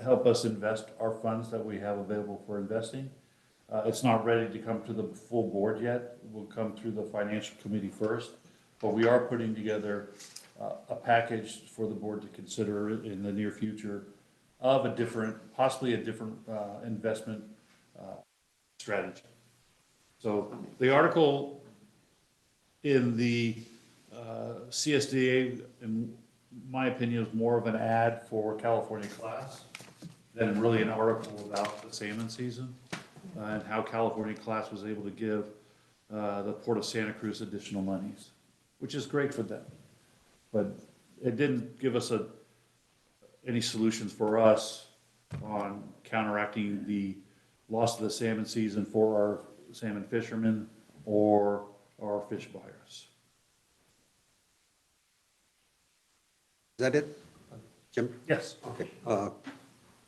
help us invest our funds that we have available for investing. It's not ready to come to the full board yet. It will come through the financial committee first, but we are putting together a package for the board to consider in the near future of possibly a different investment strategy. So the article in the CSDA, in my opinion, is more of an ad for California Class than really an article about the salmon season and how California Class was able to give the Port of Santa Cruz additional monies, which is great for them. But it didn't give us any solutions for us on counteracting the loss of the salmon season for our salmon fishermen or our fish buyers. Is that it? Jim? Yes. Okay.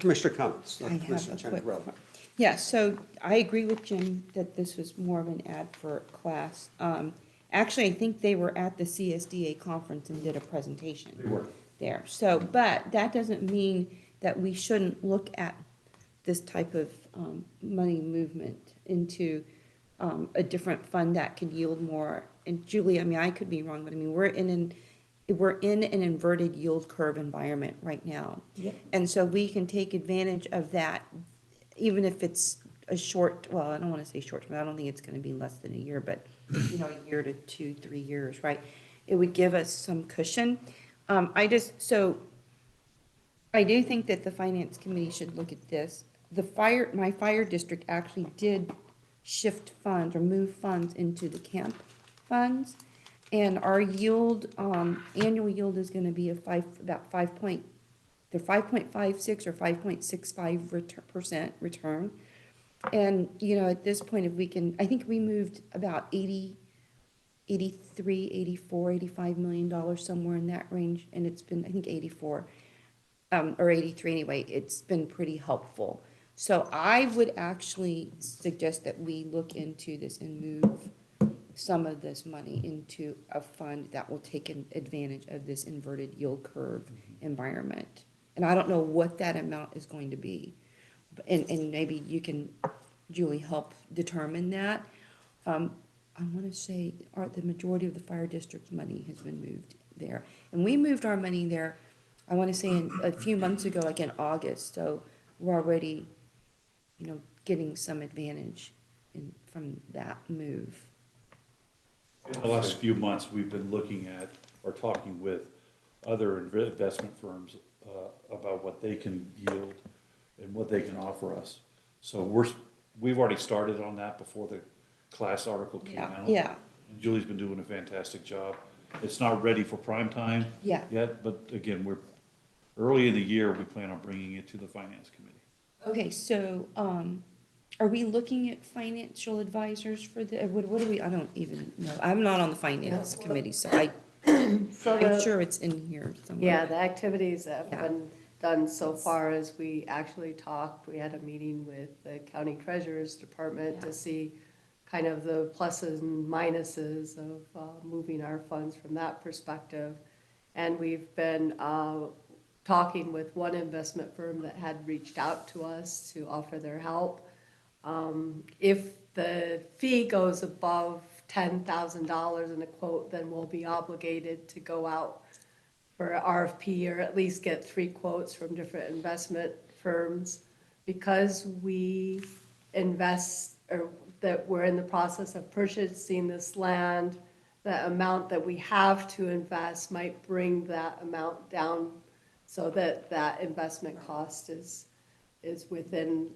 Commissioner comments? I have Commissioner a quick Chantarelle. one. Yeah, so I agree with Jim that this was more of an ad for Class. Actually, I think they were at the CSDA conference and did a presentation. They were. There. So, but that doesn't mean that we shouldn't look at this type of money movement into a different fund that could yield more. And Julie, I mean, I could be wrong, but I mean, we're in an inverted yield curve environment right now. Yep. And so we can take advantage of that, even if it's a short, well, I don't want to say short term, I don't think it's going to be less than a year, but, a year to 2-3 years, right? It would give us some cushion. I do think that the finance committee should look at this. My fire district actually did shift funds or move funds into the camp funds. And our yield, annual yield is going to be about 5.5%. they're 5.56 or 5.65% return. And, you know, at this point, if we can, I think we moved about 83, 84, 85 million dollars, somewhere in that range, and it's been, I think 84, or 83 anyway, it's been pretty helpful. So I would actually suggest that we look into this and move some of this money into a fund that will take advantage of this inverted yield curve environment. And I don't know what that amount is going to be. And maybe you can, Julie, help determine that. I want to say the majority of the fire district's money has been moved there. And we moved our money there, I want to say a few months ago, like in August. So we're already, you know, getting some advantage from that move. In the last few months, we've been looking at or talking with other investment firms about what they can yield and what they can offer us. So we've already started on that before the class article came out. Yeah. And Julie's been doing a fantastic job. It's not ready for prime time Yeah. yet, but again, we're early in the year, we plan on bringing it to the finance committee. Okay, so, are we looking at financial advisors for what do we, I don't even know. I'm not on the finance committee, so I'm sure it's in here somewhere. Yeah, the activities that have Yeah. been done so far is we actually talked, we had a meeting with the county treasurer's department to see kind of the pluses and minuses of moving our funds from that perspective. And we've been talking with one investment firm that had reached out to us to offer their help. If the fee goes above $10,000 in a quote, then we'll be obligated to go out for RFP or at least get 3 quotes from different investment firms. Because we invest, or that we're in the process of purchasing this land, the amount that we have to invest might bring that amount down so that that investment cost is within,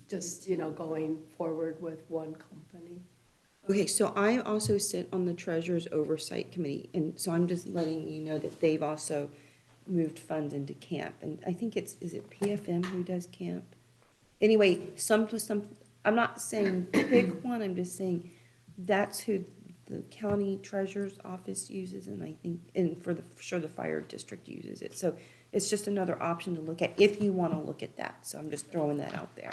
just, you know, going forward with one company. Okay, so I also sit on the Treasurer's Oversight Committee, and so I'm just letting you know that they've also moved funds into CAMP. And I think is it PFM who does CAMP? Anyway, I'm not saying pick one, I'm just saying that's who the county treasurer's office uses, and I think, and for sure the fire district uses it. So it's just another option to look at if you want to look at that. So I'm just throwing that out there.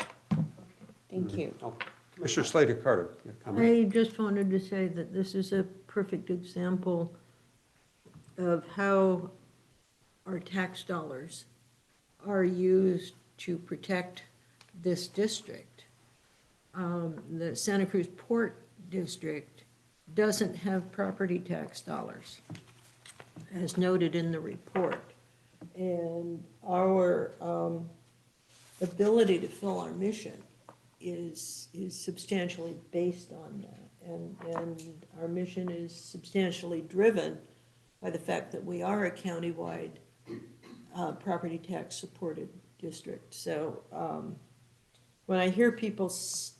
Thank you. Oh, Commissioner Slater Carter, your comment? I just wanted to say that this is a perfect example of how our tax dollars are used to protect this district. The Santa Cruz Port District doesn't have property tax dollars, as noted in the report. And our ability to fill our mission is substantially based on that. And our mission is substantially driven by the fact that we are a countywide property tax supported district. So when I hear people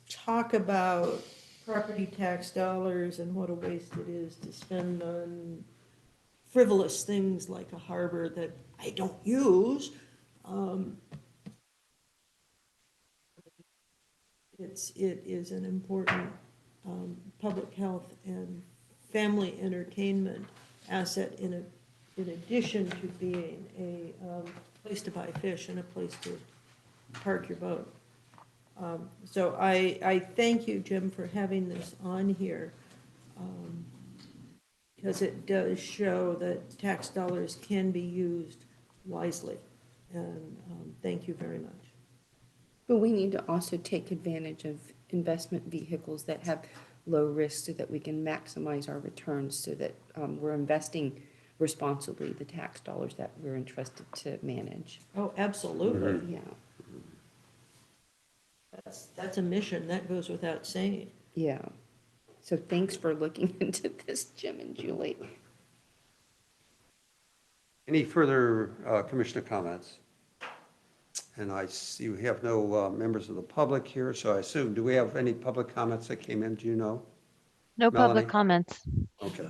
talk about property tax dollars and what a waste it is to spend on frivolous things like a harbor that I don't use, it is an important public health and family entertainment asset in addition to being a place to buy fish and a place to park your boat. So I thank you, Jim, for having this on here, because it does show that tax dollars can be used wisely. And thank you very much. But we need to also take advantage of investment vehicles that have low risk so that we can maximize our returns so that we're investing responsibly the tax dollars that we're entrusted to manage. Oh, absolutely. Yeah, That's a mission, that goes without saying. yeah. So thanks for looking into this, Jim and Julie. Any further commissioner comments? And I see we have no members of the public here, so I assume, do we have any public comments that came in, do you know? No Melanie? public comments. Okay.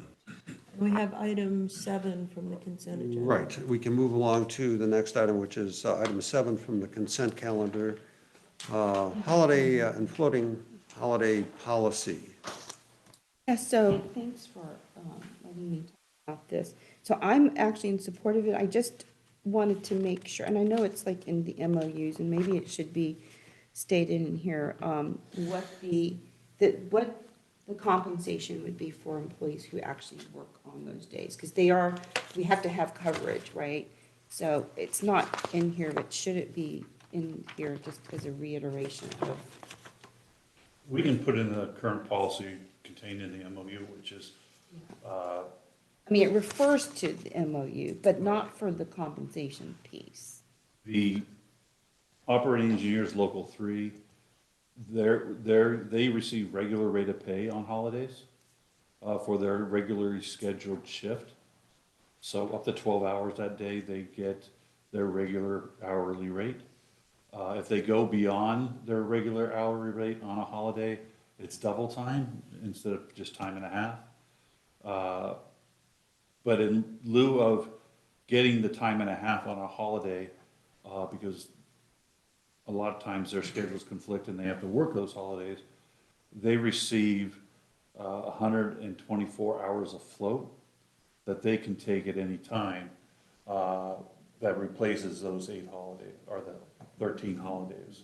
We have item 7 from the consent agenda. Right, we can move along to the next item, which is item 7 from the consent calendar. Holiday and floating holiday policy. Yeah, so thanks for letting me talk about this. So I'm actually in support of it. I just wanted to make sure, and I know it's like in the MOUs, and maybe it should be stated in here, what what the compensation would be for employees who actually work on those days. Because we have to have coverage, right? So it's not in here, but should it be in here just as a reiteration of? We can put in the current policy contained in the MOU, which is, I mean, it refers to the MOU, but not for the compensation piece. the operating engineers, Local 3, they receive regular rate of pay on holidays for their regularly scheduled shift. So up to 12 hours that day, they get their regular hourly rate. If they go beyond their regular hourly rate on a holiday, it's double time instead of just time and a half. But in lieu of getting the time and a half on a holiday, because a lot of times their schedules conflict and they have to work those holidays, they receive 124 hours of float that they can take at any time that replaces those 8 holidays, or the 13 holidays.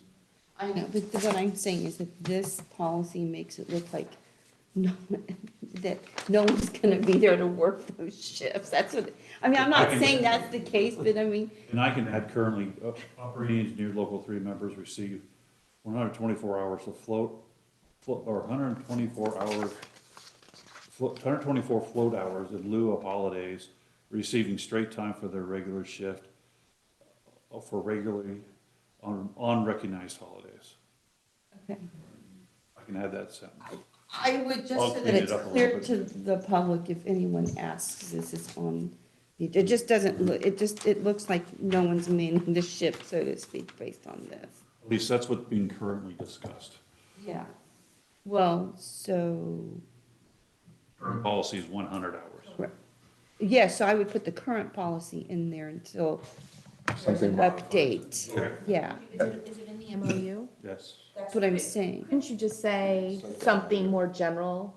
I know, but what I'm saying is that this policy makes it look like that no one's gonna be there to work those shifts. That's what, I mean, I'm not saying that's the case, but I mean, And I can add currently, operating engineer Local 3 members receive 124 hours of float, or 124 hours, 124 float hours in lieu of holidays, receiving straight time for their regular shift for regularly on recognized holidays. okay. I can add that sentence. I would just I'll so that clean it it's up a clear little to the public if anyone asks, this is on, it just doesn't look, it looks like no one's manning the ship, so to speak, based on this. At least that's what's being currently discussed. Yeah. Well, so, Current policy is 100 hours. yeah, so I would put the current policy in there until Something update. Okay. Yeah, Is it in the MOU? Yes. that's what I'm saying. Couldn't you just say something more general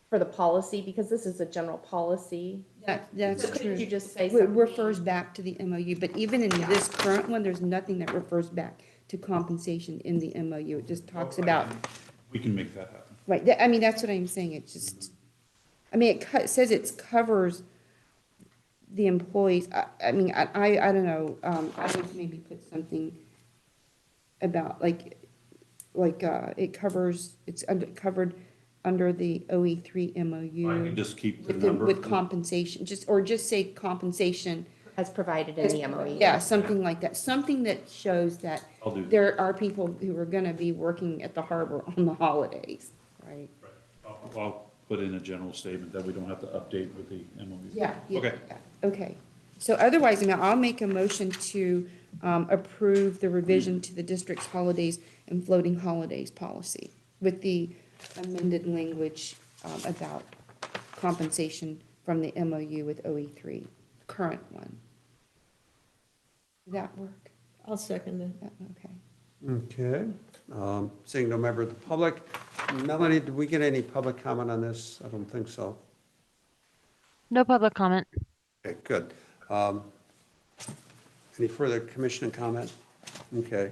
for the policy, because this is a general policy? That's So couldn't true. you just say It something? refers back to the MOU, but even in this current one, there's nothing that refers back to compensation in the MOU. It just talks about, We can make that happen. right, I mean, that's what I'm saying, it just, I mean, it says it covers the employees, I mean, I don't know, I would maybe put something about, it covers, it's covered under the OE3 MOU. I can just keep the With number. with compensation, or just say compensation. As provided in the MOU. Yeah, something like that, something that shows that I'll do that. there are people who are gonna be working at the harbor on the holidays, right? I'll put in a general statement that we don't have to update with the MOU. Yeah. Okay. Okay, so otherwise, I mean, I'll make a motion to approve the revision to the district's holidays and floating holidays policy with the amended language about compensation from the MOU with OE3, current one. Does that work? I'll second that. Okay. Okay. Seeing no member of the public. Melanie, did we get any public comment on this? I don't think so. No public comment. Okay, good. Any further commissioner comment? Okay.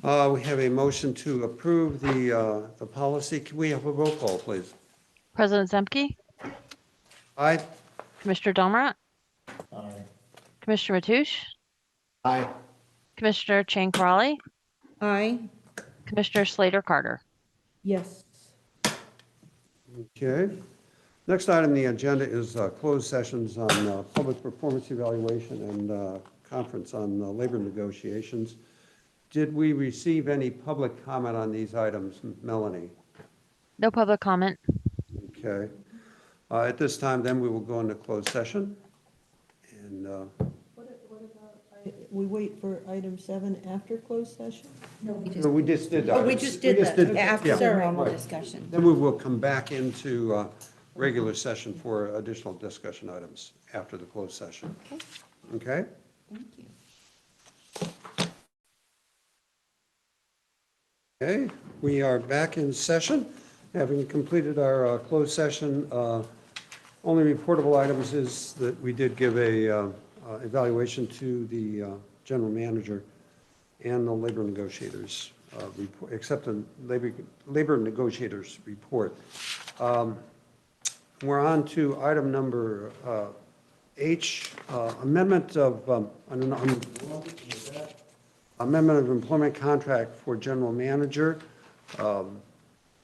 We have a motion to approve the policy. Can we have a roll call, please? President Zemke, Aye? Commissioner Domrat, Commissioner Mathush, Aye. Commissioner Chang Crowley, Aye. Commissioner Slater Carter. Yes. Okay. Next item on the agenda is closed sessions on public performance evaluation and conference on labor negotiations. Did we receive any public comment on these items, Melanie? No public comment. Okay. At this time, then, we will go into closed session. And We wait for item 7 after closed session? so we just did that. Oh, we just did that, after yeah, the normal right. discussion. Then we will come back into regular session for additional discussion items after the closed session. Okay? Thank you. Okay, we are back in session, having completed our closed session. Only reportable items is that we did give a evaluation to the general manager and the labor negotiators, except the labor negotiators report. We're on to item number H, amendment of, amendment of employment contract for general manager.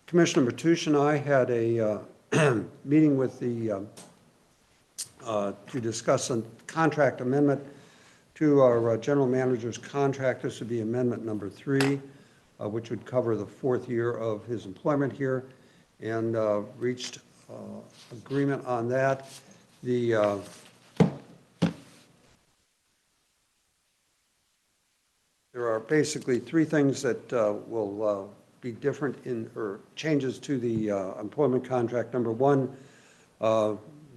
Commissioner Matoush and I had a meeting with the, to discuss a contract amendment to our general manager's contract. This would be amendment number 3, which would cover the 4th year of his employment here, and reached agreement on that. The there are basically 3 things that will be different in, or changes to the employment contract. Number 1,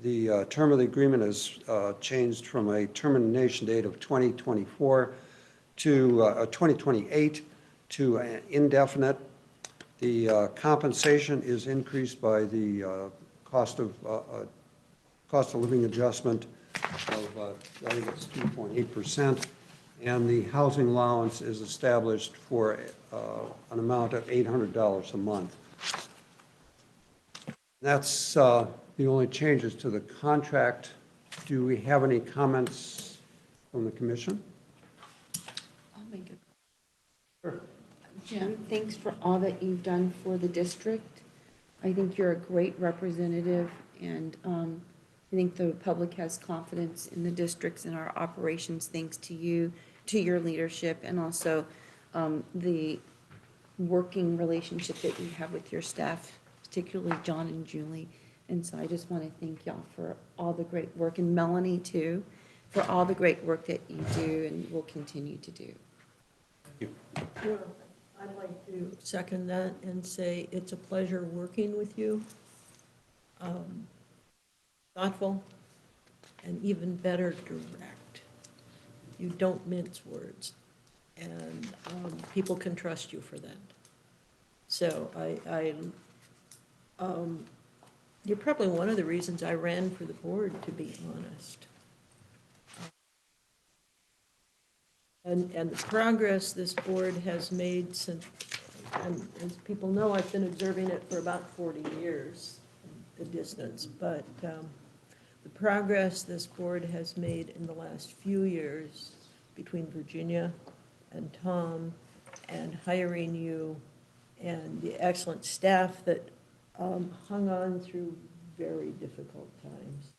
the term of the agreement is changed from a termination date of 2024 to 2028 to indefinite. The compensation is increased by the cost of living adjustment of, I think it's 2.8%. And the housing allowance is established for an amount of $800 a month. That's the only changes to the contract. Do we have any comments from the commission? I'll make it. Sure. Jim, thanks for all that you've done for the district. I think you're a great representative, and I think the public has confidence in the districts and our operations thanks to you, to your leadership, and also the working relationship that you have with your staff, particularly John and Julie. And so I just want to thank y'all for all the great work, and Melanie too, for all the great work that you do and will continue to do. Sure. I'd like to second that and say it's a pleasure working with you. Thoughtful and even better, direct. You don't mince words, and people can trust you for that. So you're probably one of the reasons I ran for the board, to be honest. And the progress this board has made since, and as people know, I've been observing it for about 40 years, the distance, but the progress this board has made in the last few years between Virginia and Tom and hiring you and the excellent staff that hung on through very difficult times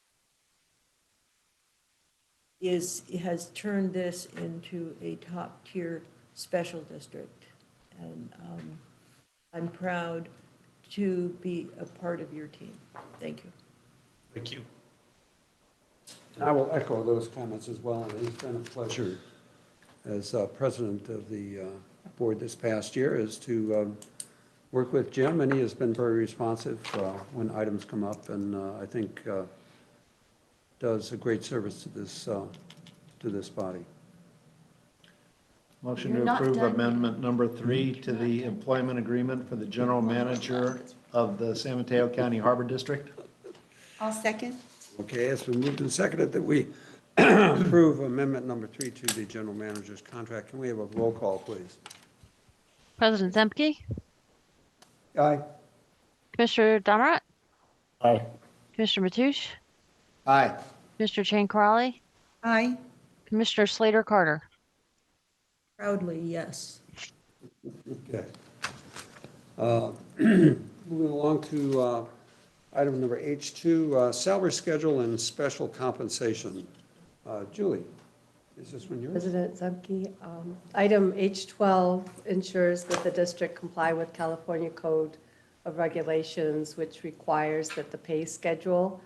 has turned this into a top-tier special district. And I'm proud to be a part of your team. Thank you. Thank you. I will echo those comments as well, and it's been a pleasure as president of the board this past year is to work with Jim, and he has been very responsive when items come up, and I think does a great service to this body. Motion You're to not approve done amendment number 3 to the employment agreement for the general manager of the San Mateo County Harbor District. I'll second. Okay, it's been moved and seconded that we approve amendment number 3 to the general manager's contract. Can we have a roll call, please? President Zemke, Aye. Commissioner Damrat, Aye. Commissioner Matoush, Aye. Mr. Jane Crowley, Aye. Commissioner Slater Carter. Proudly, yes. Okay. Moving along to item number H2, salary schedule and special compensation. Julie, is this one yours? President Zemke, item H12 ensures that the district comply with California Code of Regulations, which requires that the pay schedule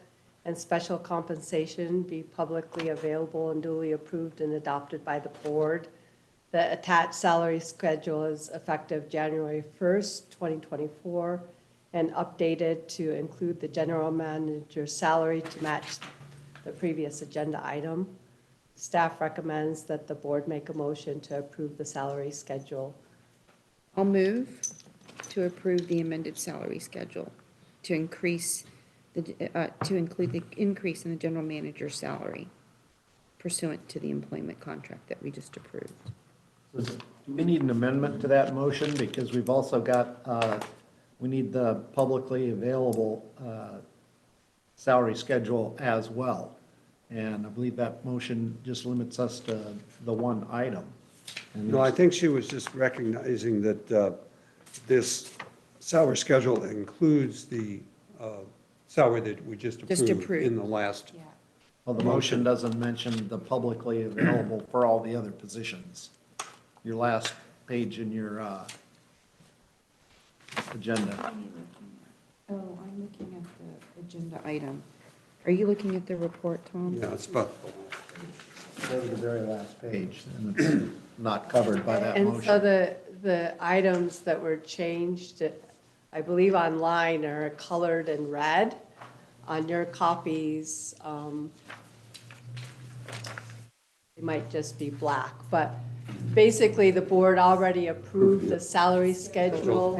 and special compensation be publicly available and duly approved and adopted by the board. The attached salary schedule is effective January 1st, 2024, and updated to include the general manager's salary to match the previous agenda item. Staff recommends that the board make a motion to approve the salary schedule. I'll move to approve the amended salary schedule to increase to include the increase in the general manager's salary pursuant to the employment contract that we just approved. Do we need an amendment to that motion? Because we've also got, we need the publicly available salary schedule as well. And I believe that motion just limits us to the one item. And No, I think she was just recognizing that this salary schedule includes the salary that we just approved in the last. Well, the motion doesn't mention the publicly available for all the other positions. Your last page in your agenda. Oh, I'm looking at the agenda item. Are you looking at the report, Tom? Yeah, it's about, Go to the very last page, and it's not covered by that And so motion. the items that were changed, I believe online are colored in red. On your copies, it might just be black, but basically the board already approved the salary schedule.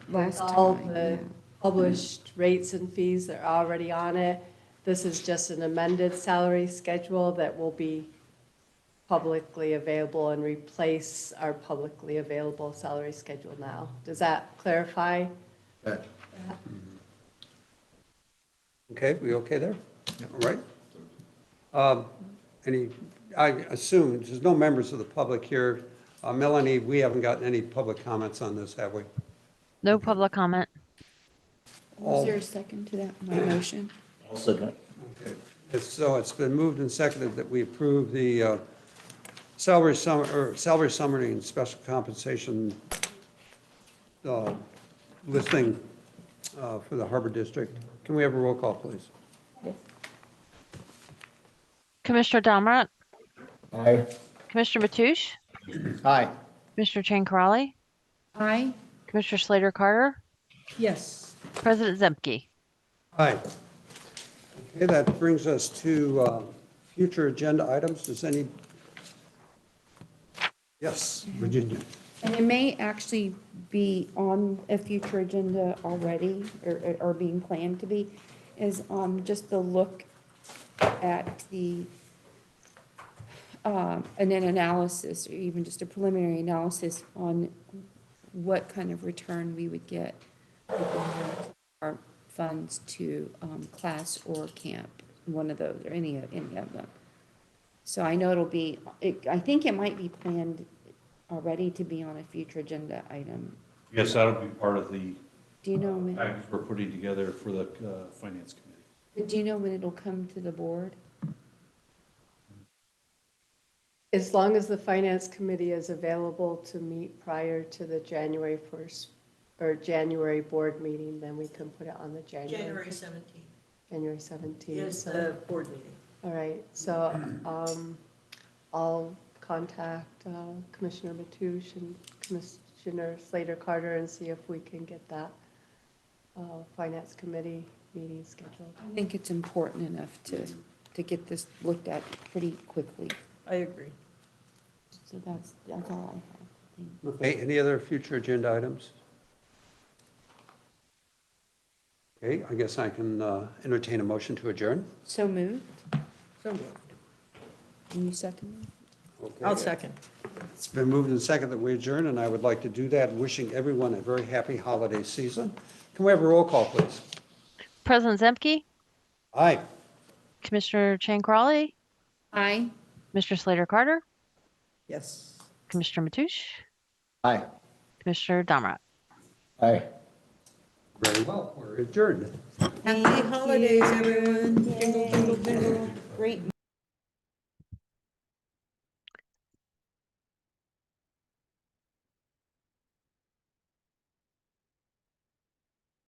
Last All time, the yeah. published rates and fees that are already on it. This is just an amended salary schedule that will be publicly available and replace our publicly available salary schedule now. Does that clarify? okay, we okay there? All right. I assume, there's no members of the public here. Melanie, we haven't gotten any public comments on this, have we? No public comment. Was there a second to that, my motion? Okay. So it's been moved and seconded that we approve the salary summary and special compensation listing for the Harbor District. Can we have a roll call, please? Commissioner Domrat, Aye. Commissioner Mathush, Aye. Commissioner Chang Corrali, Aye. Commissioner Slater Carter, Yes. President Zemke. Aye. Okay, that brings us to future agenda items. Does any? Yes, Virginia. And it may actually be on a future agenda already, or being planned to be, is just the look at the, an analysis, or even just a preliminary analysis on what kind of return we would get with our funds to class or camp, one of those, or any of them. So I know it'll be, I think it might be planned already to be on a future agenda item. Yes, that'll be part of the Do you know when, package we're putting together for the finance committee. do you know when it'll come to the board? As long as the finance committee is available to meet prior to the January 1st or January board meeting, then we can put it on the January 17th January 17th. is So- the board meeting. All right, so I'll contact Commissioner Mathush and Commissioner Slater Carter and see if we can get that finance committee meeting scheduled. I think it's important enough to get this looked at pretty quickly. I agree. So that's all I have. Okay, any other future agenda items? Okay, I guess I can entertain a motion to adjourn. So moved. So moved. Can you second? Okay. I'll second. It's been moved and seconded that we adjourn, and I would like to do that, wishing everyone a very happy holiday season. Can we have a roll call, please? President Zemke, Aye. Commissioner Chang Corrali, Aye. Mr. Slater Carter, Yes. Commissioner Mathush, Aye. Commissioner Domrat. Aye. Very well, we're adjourned. Happy holidays, everyone. Jingle, jingle, jingle. Great.